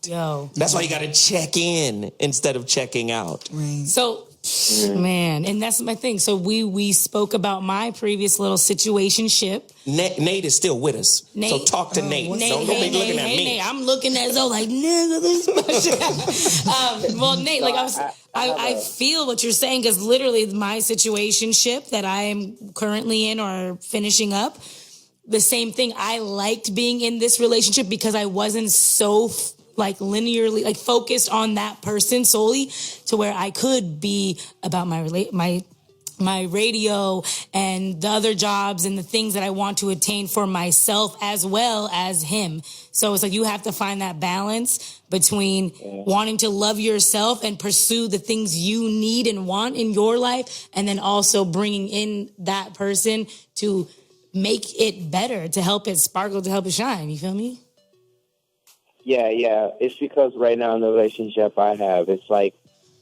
That's why you got to check in instead of checking out. So, man, and that's my thing. So we spoke about my previous little situationship. Nate is still with us. Nate. So talk to Nate. Don't be looking at me. Nate. I'm looking at Zoe like, nigga, this well, Nate, like I feel what you're saying, because literally my situationship that I am currently in or finishing up, the same thing. I liked being in this relationship because I wasn't so like linearly, like focused on that person solely, to where I could be about my radio and the other jobs and the things that I want to attain for myself as well as him. So it's like you have to find that balance between wanting to love yourself and pursue the things you need and want in your life, and then also bringing in that person to make it better, to help it sparkle, to help it shine. You feel me? Yeah. It's because right now in the relationship I have, it's like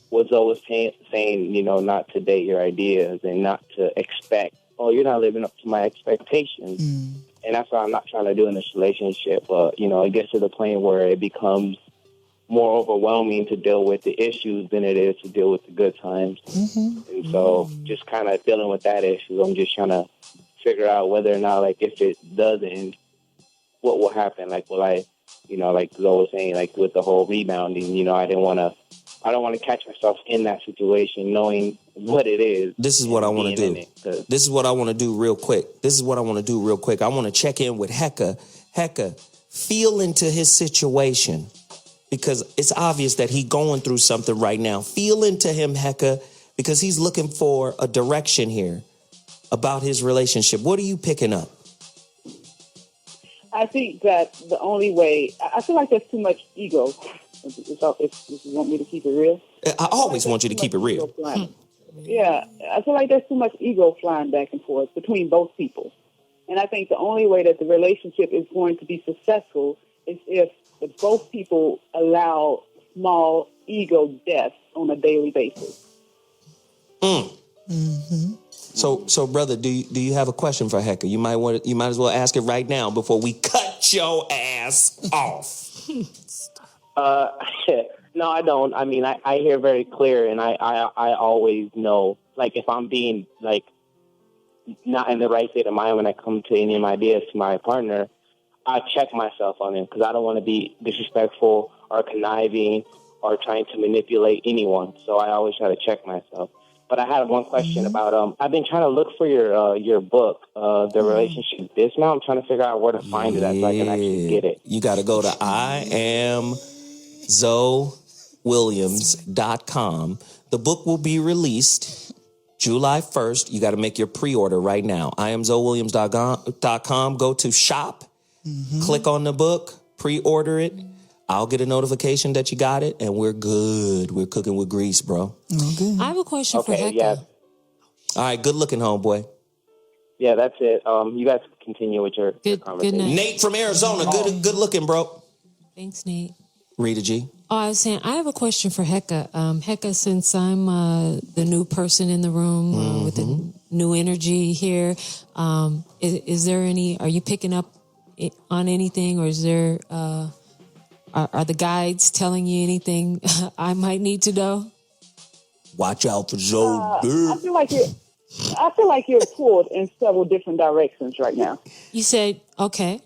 what Zoe was saying, you know, not to date your ideas and not to expect, oh, you're not living up to my expectations. And that's what I'm not trying to do in this relationship. But, you know, it gets to the point where it becomes more overwhelming to deal with the issues than it is to deal with the good times. And so just kind of dealing with that issue, I'm just trying to figure out whether or not, like, if it does end, what will happen? Like, will I, you know, like Zoe was saying, like with the whole rebounding, you know, I don't want to catch myself in that situation knowing what it is. This is what I want to do. This is what I want to do real quick. I want to check in with Heka. Heka, feel into his situation, because it's obvious that he's going through something right now. Feel into him, Heka, because he's looking for a direction here about his relationship. What are you picking up? I think that the only way, I feel like there's too much ego. If you want me to keep it real. I always want you to keep it real. Yeah, I feel like there's too much ego flying back and forth between both people. And I think the only way that the relationship is going to be successful is if both people allow small ego deaths on a daily basis. So, brother, do you have a question for Heka? You might as well ask it right now before we cut your ass off. No, I don't. I mean, I hear very clear, and I always know, like, if I'm being, like, not in the right state of mind when I come to any of my ideas to my partner, I check myself on it, because I don't want to be disrespectful or conniving or trying to manipulate anyone. So I always try to check myself. But I had one question about, I've been trying to look for your book, The Relationship Dismount. I'm trying to figure out where to find it at so I can actually get it. You got to go to IamZoeWilliams.com. The book will be released July 1st. You got to make your pre-order right now. IamZoeWilliams.com. Go to shop, click on the book, pre-order it. I'll get a notification that you got it, and we're good. We're cooking with grease, bro. Okay. I have a question for Heka. Yeah. All right, good looking, homeboy. Yeah, that's it. You guys continue with your conversation. Good night. Nate from Arizona, good looking, bro. Thanks, Nate. Rita G. Oh, I was saying, I have a question for Heka. Heka, since I'm the new person in the room with the new energy here, is there any, are you picking up on anything, or is there... Are the guides telling you anything I might need to know? Watch out for Zoe. I feel like you're pulled in several different directions right now. You said, okay.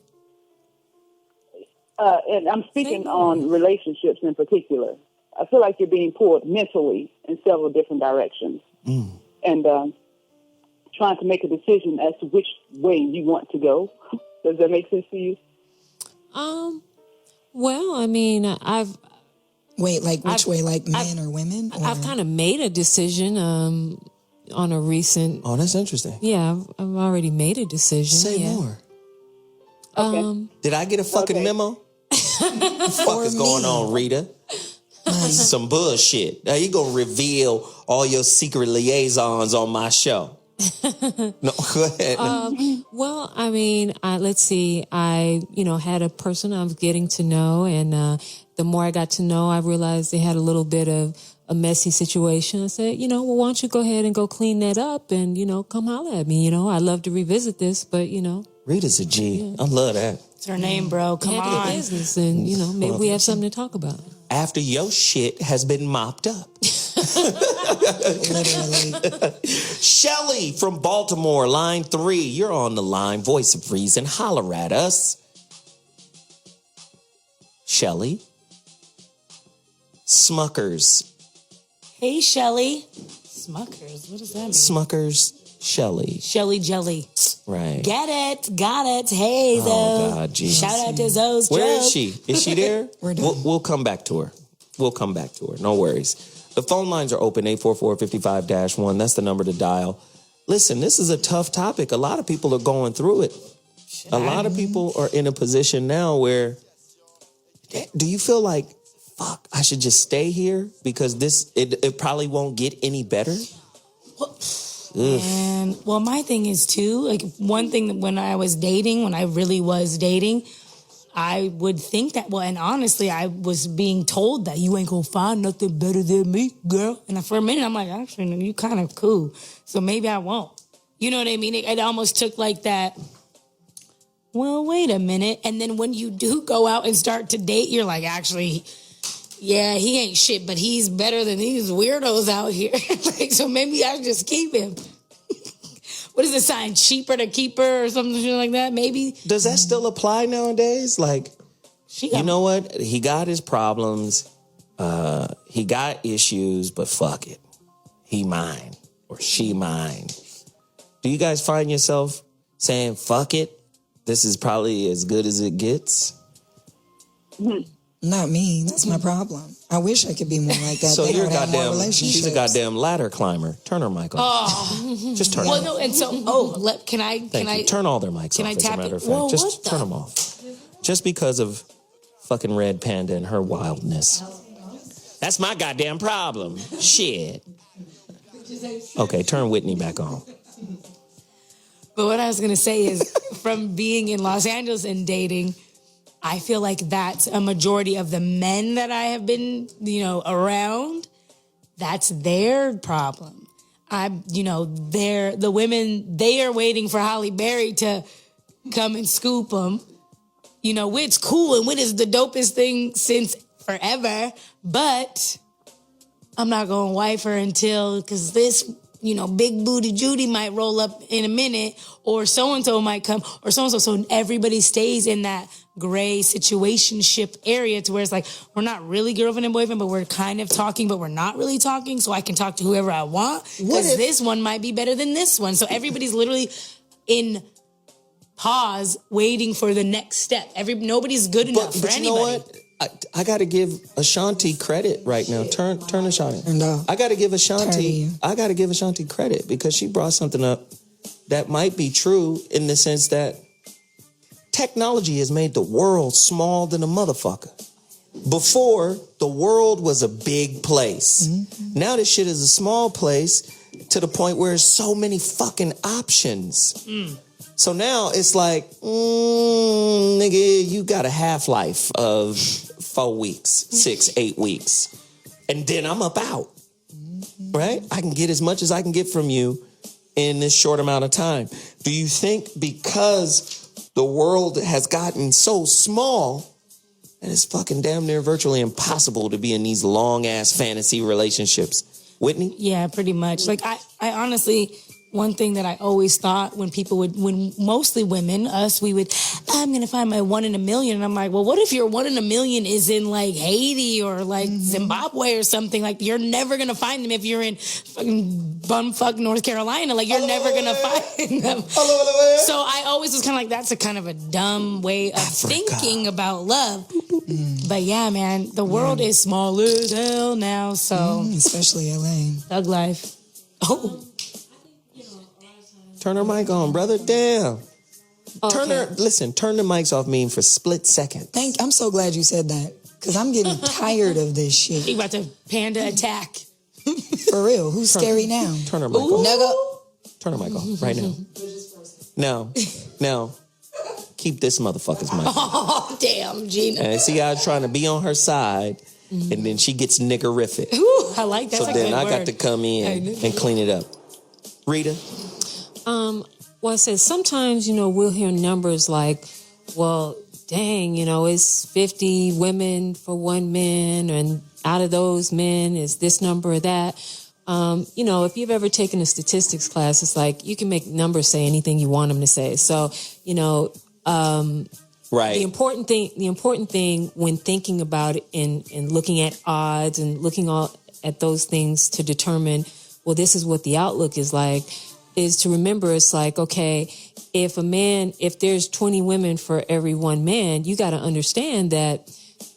And I'm speaking on relationships in particular. I feel like you're being pulled mentally in several different directions. And trying to make a decision as to which way you want to go. Does that make sense to you? Well, I mean, Which way, like men or women? Or? I've kind of made a decision on a recent... Oh, that's interesting. Yeah, I've already made a decision. Say more. Okay. Did I get a fucking memo? What the fuck is going on, Rita? This is some bullshit. Now you gonna reveal all your secret liaisons on my show. No, go ahead. Well, I mean, let's see. I, had a person I was getting to know, and the more I got to know, I realized they had a little bit of a messy situation. I said, well, why don't you go ahead and go clean that up and, come holler at me. I'd love to revisit this, but, Rita's a G. I love that. It's her name, bro. Come on. Business and, maybe we have something to talk about. After your shit has been mopped up. Literally. Shelly from Baltimore, line 3. You're on the line. Voice of reason. Holler at us. Shelly. Smuckers. Hey, Shelly. Smuckers. What does that mean? Smuckers. Shelly. Shelly Jelly. Right. Get it. Got it. Hey, Zoe. Oh, God, Jesus. Shout out to Zoe's Where joke. is she? Is she there? We'll come back to her. We'll come back to her. No worries. The phone lines are open, 844-55-1. That's the number to dial. Listen, this is a tough topic. A lot of people are going through it. A lot of people are in a position now where, do you feel like, fuck, I should just stay here because it probably won't get any better? And well, my thing is too, like one thing that when I really was dating, I would think that, and honestly, I was being told that you ain't gonna find nothing better than me, girl. And for a minute, I'm like, actually, no, you kind of cool. So maybe I won't. You know what I mean? It almost took like that, well, wait a minute. And then when you do go out and start to date, you're like, actually, yeah, he ain't shit, but he's better than these weirdos out here. So maybe I should just keep him. What is the sign? Cheaper to keep her or something like that? Maybe. Does that still apply nowadays? Like, you know what? He got his problems. He got issues, but fuck it. He mine or she mine. Do you guys find yourself saying, fuck it? This is probably as good as it gets? Not me. That's my problem. I wish I could be more like that. So Then you're I would have more goddamn, relationships. she's a goddamn ladder climber. Turn her mic off. Oh. Just turn it Well, off. no, and so, can I Turn all their mics can off, I as a tap matter it? of fact. Whoa, Just turn them off. Just because of fucking Red Panda and her wildness. That's my goddamn problem. Shit. Okay, turn Whitney back on. But what I was going to say is, from being in Los Angeles and dating, I feel like that's a majority of the men that I have been, around. That's their problem. The women, they are waiting for Halle Berry to come and scoop them. Whit's cool and Whit is the dopest thing since forever. But I'm not going to wife her because this, big booty Judy might roll up in a minute, or so-and-so might come, or so-and-so. So everybody stays in that gray situationship area to where it's like, we're not really girlfriend and boyfriend, but we're kind of talking, but we're not really talking. So I can talk to whoever I want because this one might be better than this one. So everybody's literally in pause waiting for the next step. Nobody's good enough for anybody. You know what? I got to give Ashonti credit right now. Turn Ashonti. No. I got to give Ashonti credit because she brought something up that might be true in the sense that technology has made the world small than a motherfucker. Before, the world was a big place. Mm-hmm. Now this shit is a small place to the point where there's so many fucking options. So now it's like, nigga, you got a half-life of 4 weeks, 6, 8 weeks. And then I'm up out, right? I can get as much as I can get from you in this short amount of time. Do you think because the world has gotten so small that it's fucking damn near virtually impossible to be in these long-ass fantasy relationships? Whitney? Yeah, pretty much. Like, I honestly... One thing that I always thought when mostly women, I'm going to find my 1 in a million. And I'm like, well, what if your 1 in a million is in like Haiti or like Zimbabwe or something? Like, you're never going to find them if you're in fucking bumfuck North Carolina. Like, you're never going to find them. So I always was kind of like, that's a kind of a dumb way of thinking about love. But yeah, man, the world is small as hell now. So especially LA. Thug life. Oh. Turn her mic on, brother. Damn. Okay. Turn the mics off me for split seconds. I'm so glad you said that because I'm getting tired of this shit. You about to panda attack. For real. Who's scary now? Turn her mic on. Nigga. Turn the mic off right now. Now, keep this motherfucker's mic. Oh, damn, Gina. And see, I was trying to be on her side, and then she gets niggerific. Ooh, I like that. So then I got to come in and clean it up. Rita? Well, I said sometimes, we'll hear numbers like, well, dang, it's 50 women for one man, and out of those men is this number or that. If you've ever taken a statistics class, it's like you can make numbers say anything you want them to say. So, right. The important thing when thinking about it and looking at odds and looking at those things to determine, well, this is what the outlook is like, is to remember it's like, okay, if there's 20 women for every one man, you got to understand that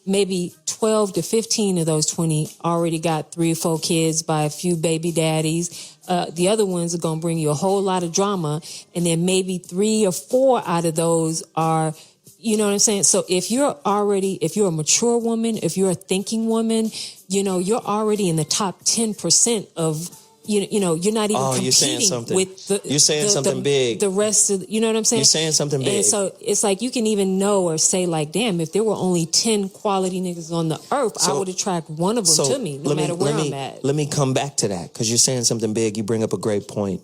maybe 12 to 15 of those 20 already got 3 or 4 kids by a few baby daddies. The other ones are going to bring you a whole lot of drama. And then maybe 3 or 4 out of those are, you know what I'm saying? So if you're a mature woman, if you're a thinking woman, you're already in the top 10% of, you're not even competing you're saying something. with You're saying something big. The rest of, you know what I'm saying? You're saying something big. And so it's like you can even know or say like, damn, if there were only 10 quality niggas on the earth, I would attract one of them to me, no matter where I'm at. Let me come back to that, because you're saying something big. You bring up a great point.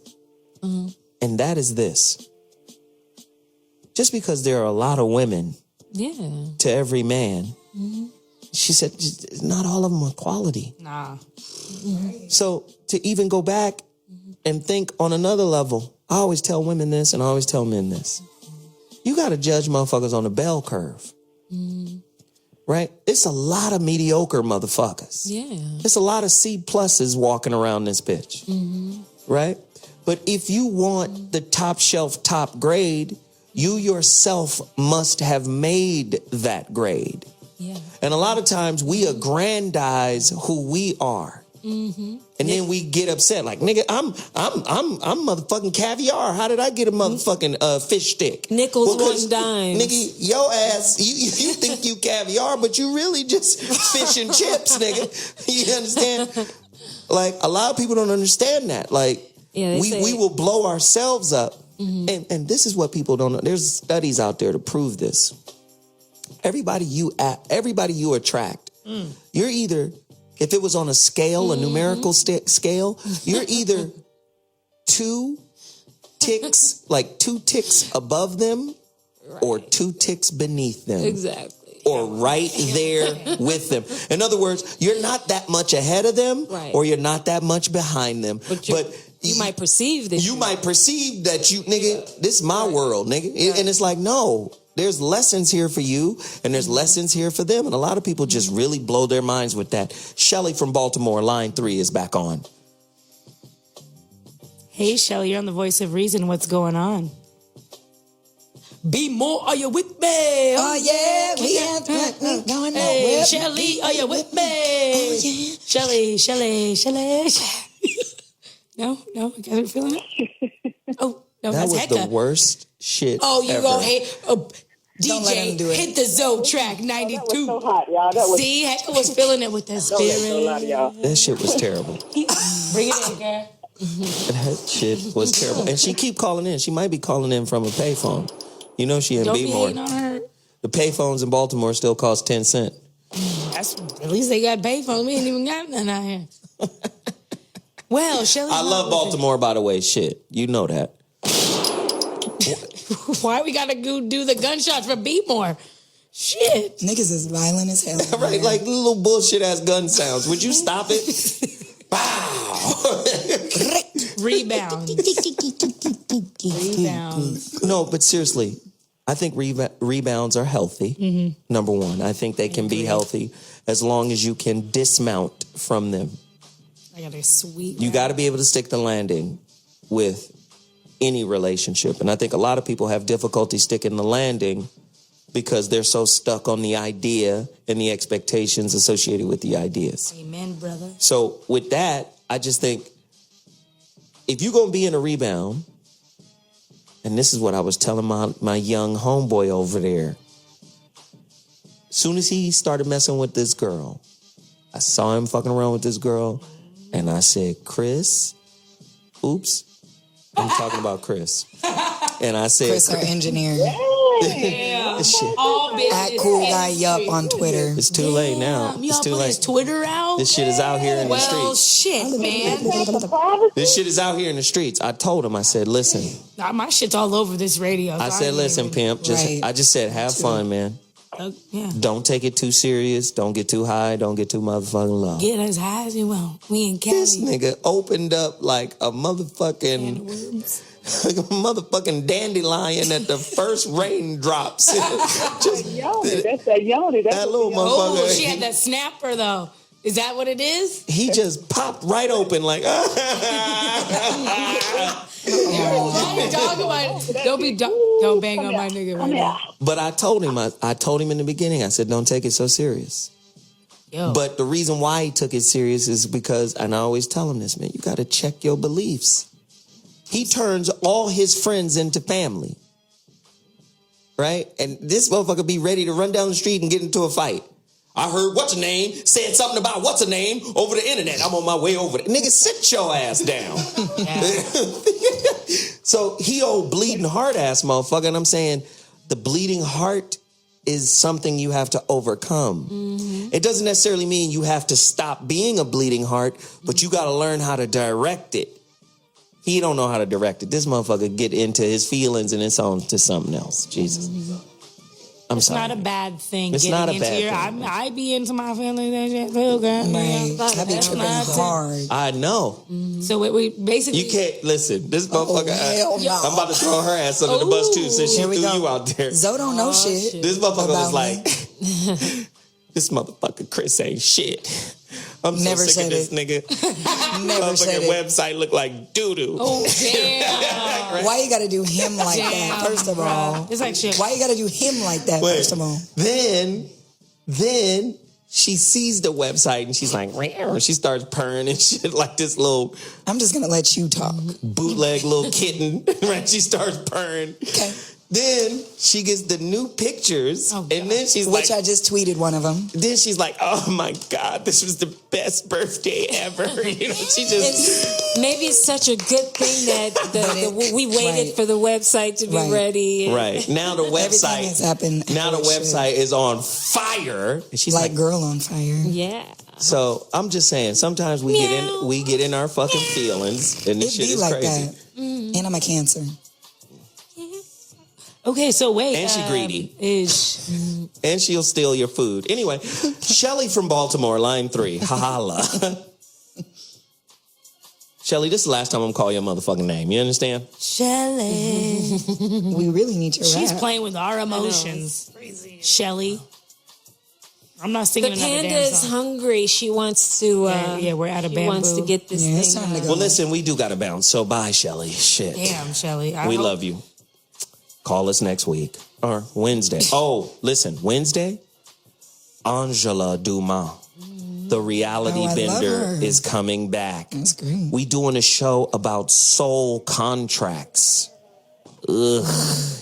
Mm-hmm. And that is this. Just because there are a lot of women to every man, she said, not all of them are quality. Nah. So to even go back and think on another level, I always tell women this and I always tell men this. You got to judge motherfuckers on the bell curve. Right? It's a lot of mediocre motherfuckers. Yeah. It's a lot of C pluses walking around this bitch. Right? But if you want the top shelf, top grade, you yourself must have made that grade. Yeah. And a lot of times we aggrandize who we are. And then we get upset like, nigga, I'm motherfucking caviar. How did I get a motherfucking fish stick? Nickels, one dimes. Nigga, your ass, you think you caviar, but you really just fish and chips, nigga. You understand? Like, a lot of people don't understand that. Like, we will blow ourselves up. And this is what people don't know. There's studies out there to prove this. Everybody you attract, you're either, if it was on a scale, a numerical scale, you're either 2 ticks, like 2 ticks above them, or 2 ticks beneath them. Exactly. Or right there with them. In other words, you're not that much ahead of them, or you're not that much behind them. But you might perceive that. You might perceive that you, nigga, this is my world, nigga. And it's like, no. There's lessons here for you, and there's lessons here for them. And a lot of people just really blow their minds with that. Shelly from Baltimore, line 3 is back on. Hey, Shelly, you're on the Voice of Reason. What's going on? Be more, are you with me? Oh, yeah, we ain't going Hey, nowhere. Shelly, are you with me? Oh, yeah. Shelly. No, I got it feeling it. Oh, no, that that's was Heka. the worst shit Oh, you ever. gonna hate Don't let him DJ, do it. hit the Zoe track 92. That was so hot, y'all. See, Heka was feeling it with that Don't let spirit. no lie to y'all. That shit was terrible. Bring it in, girl. That shit was terrible. And she keep calling in. She might be calling in from a payphone. You know she in Don't be B-more. hating on her. The payphones in Baltimore still cost 10 cents. At least they got payphones. We ain't even got none out here. Well, Shelly. I love Baltimore, by the way. Shit. You know that. Why we gotta go do the gunshots for Beatmore? Shit. Niggas is violent as hell. Right, like little bullshit ass gun sounds. Would you stop it? Wow. Rebound. No, but seriously, I think rebounds are healthy. Number one, I think they can be healthy as long as you can dismount from them. I got a sweet. You got to be able to stick the landing with any relationship. And I think a lot of people have difficulty sticking the landing because they're so stuck on the idea and the expectations associated with the ideas. Amen, brother. So with that, I just think if you're going to be in a rebound, and this is what I was telling my young homeboy over there. As soon as he started messing with this girl, I saw him fucking around with this girl, and I said, Chris, oops. I'm talking about Chris. And I said, Chris, our engineer. This shit. All business. At Cool Guy Yup on Twitter. It's too late now. Y'all It's too put late. his Twitter out? This shit is out here in the Well, streets. shit, man. This shit is out here in the streets. I told him, I said, listen. Nah, my shit's all over this radio. I so said, ain't listen, even- pimp. I just said, have fun, man. Yeah. Don't take it too serious. Don't get too high. Don't get too motherfucking low. Get as high as you want. We in Cali. This nigga opened up like a motherfucking dandelion at the first raindrops. That's that yoni. That's that little motherfucker. Oh, she had that snapper though. Is that what it is? He just popped right open like. Don't talk about it. Don't bang on my nigga right now. But I told him in the beginning. I said, don't take it so serious. Yo. But the reason why he took it serious is because, and I always tell him this, man, you got to check your beliefs. He turns all his friends into family. Right? And this motherfucker be ready to run down the street and get into a fight. I heard what's-her-name said something about what's-her-name over the internet. I'm on my way over there. Nigga, sit your ass down. So he old bleeding heart ass motherfucker. And I'm saying the bleeding heart is something you have to overcome. Mm-hmm. It doesn't necessarily mean you have to stop being a bleeding heart, but you got to learn how to direct it. He don't know how to direct it. This motherfucker get into his feelings and it's on to something else. Jesus. I'm sorry. It's not a bad thing. It's not a bad thing. I be into my family. That shit too, girl. Right. I be tripping hard. I know. Mm-hmm. So we basically... You can't... Listen, this motherfucker... hell no. I'm about to throw her ass under the bus, too, since she threw you out there. Zoe don't know shit. This motherfucker was like... This motherfucker Chris ain't shit. I'm so Never sick of this nigga. Never said it. Website look like doo-doo. Oh, damn. Right? Why you gotta do him like that, first of all? It's like shit. Why you gotta do him like that, first of all? Then she sees the website and she's like, "Rah," she starts purring and shit like this little... I'm just gonna let you talk. Bootleg little kitten. Right? She starts purring. Okay. Then she gets the new pictures, and then she's Which I just tweeted one of them. Then she's like, "Oh my God, this was the best birthday ever." You know, she just maybe it's such a good thing that we waited for the website to be ready. Right now, the website has happened. Now the website is on fire. And she's like girl on fire. Yeah. So I'm just saying, sometimes we get in our fucking feelings, and this shit is like crazy. that. And I'm a Cancer. Okay, so wait. And she greedy. And she'll steal your food. Anyway, Shelly from Baltimore, line 3. Holla. Shelly, this is the last time I'm calling your motherfucking name. You understand? Shelly. We really need to rap. She's playing with our emotions. Shelly. I'm not singing the another panda damn is song. hungry. She wants to. We're out of she bamboo. wants to get this thing. Well, listen, we do got to bounce. So bye, Shelly. Shit. Damn, Shelly. We love you. Call us next week or Wednesday. Oh, listen, Wednesday, Angela Dumas, the reality bender, is coming back. That's great. We doing a show about soul contracts. Ugh,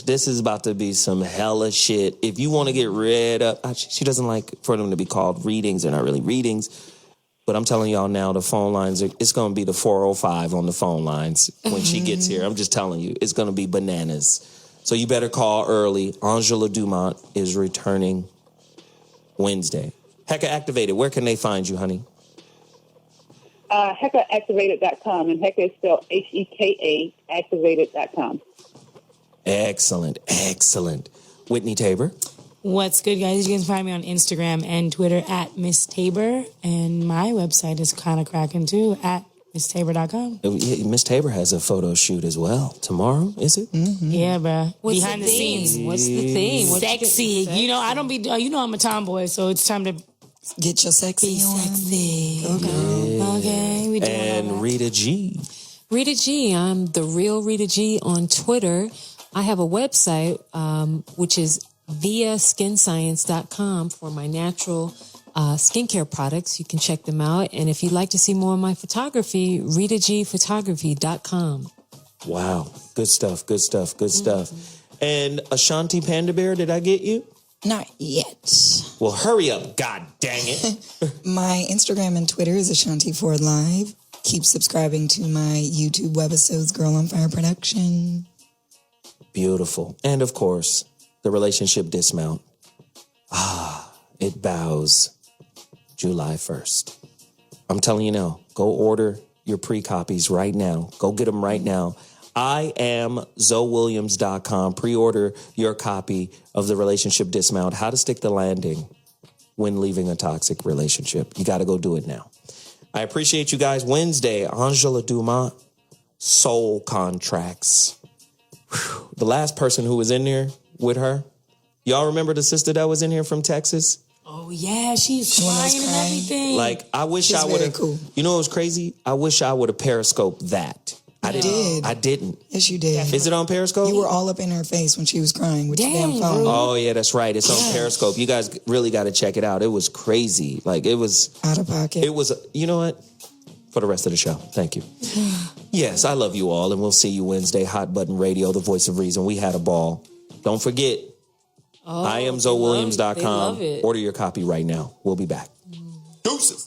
this is about to be some hella shit. If you want to get rid of, she doesn't like for them to be called readings. They're not really readings. But I'm telling y'all now, the phone lines, it's going to be the 405 on the phone lines when she gets here. I'm just telling you, it's going to be bananas. So you better call early. Angela Dumont is returning Wednesday. Heka Activated, where can they find you, honey? HekaActivated.com, and Heka is spelled Heka, activated.com. Excellent, excellent. Whitney Tabor. What's good, guys? You can find me on Instagram and Twitter at Miss Tabor, and my website is kind of cracking too, at MissTabor.com. Miss Tabor has a photo shoot as well. Tomorrow, is it? Mm-hmm. Yeah, bro. What's Behind the the theme? scenes. What's the theme? Sexy. You know, I don't be, you know I'm a tomboy, so it's time to get your sexy on. Sexy. Okay. We doing and Rita G. Rita G. I'm the real Rita G on Twitter. I have a website, which is viaskinscience.com for my natural skincare products. You can check them out. And if you'd like to see more of my photography, ritagphotography.com. Wow. Good stuff, good stuff, good stuff. And Ashonti Panda Bear, did I get you? Not yet. Well, hurry up, god dang it. My Instagram and Twitter is Ashonti Ford Live. keep subscribing to my YouTube webisodes, Girl on Fire Production. Beautiful. And of course, the relationship dismount. It bows July 1st. I'm telling you now, go order your pre-copies right now. Go get them right now. IamZoeWilliams.com. Pre-order your copy of the relationship dismount, How to Stick the Landing When Leaving a Toxic Relationship. You got to go do it now. I appreciate you guys. Wednesday, Angela Dumas, Soul Contracts. Whew. The last person who was in there with her, y'all remember the sister that was in here from Texas? Oh, yeah, she's crying and everything. Like, I wish She's I would have. cool. You know what was crazy? I wish I would have Periscoped that. I didn't. Yes, you did. Is it on Periscope? You were all up in her face when she was crying with your damn phone. Oh, yeah, that's right. It's on Periscope. You guys really got to check it out. It was crazy. Like, it was... out of pocket. It was... You know what? For the rest of the show. Thank you. Yes, I love you all, and we'll see you Wednesday. Hot Button Radio, the voice of reason. We had a ball. Don't forget, IamZoeWilliams.com. Order your copy right now. We'll be back. Deuces.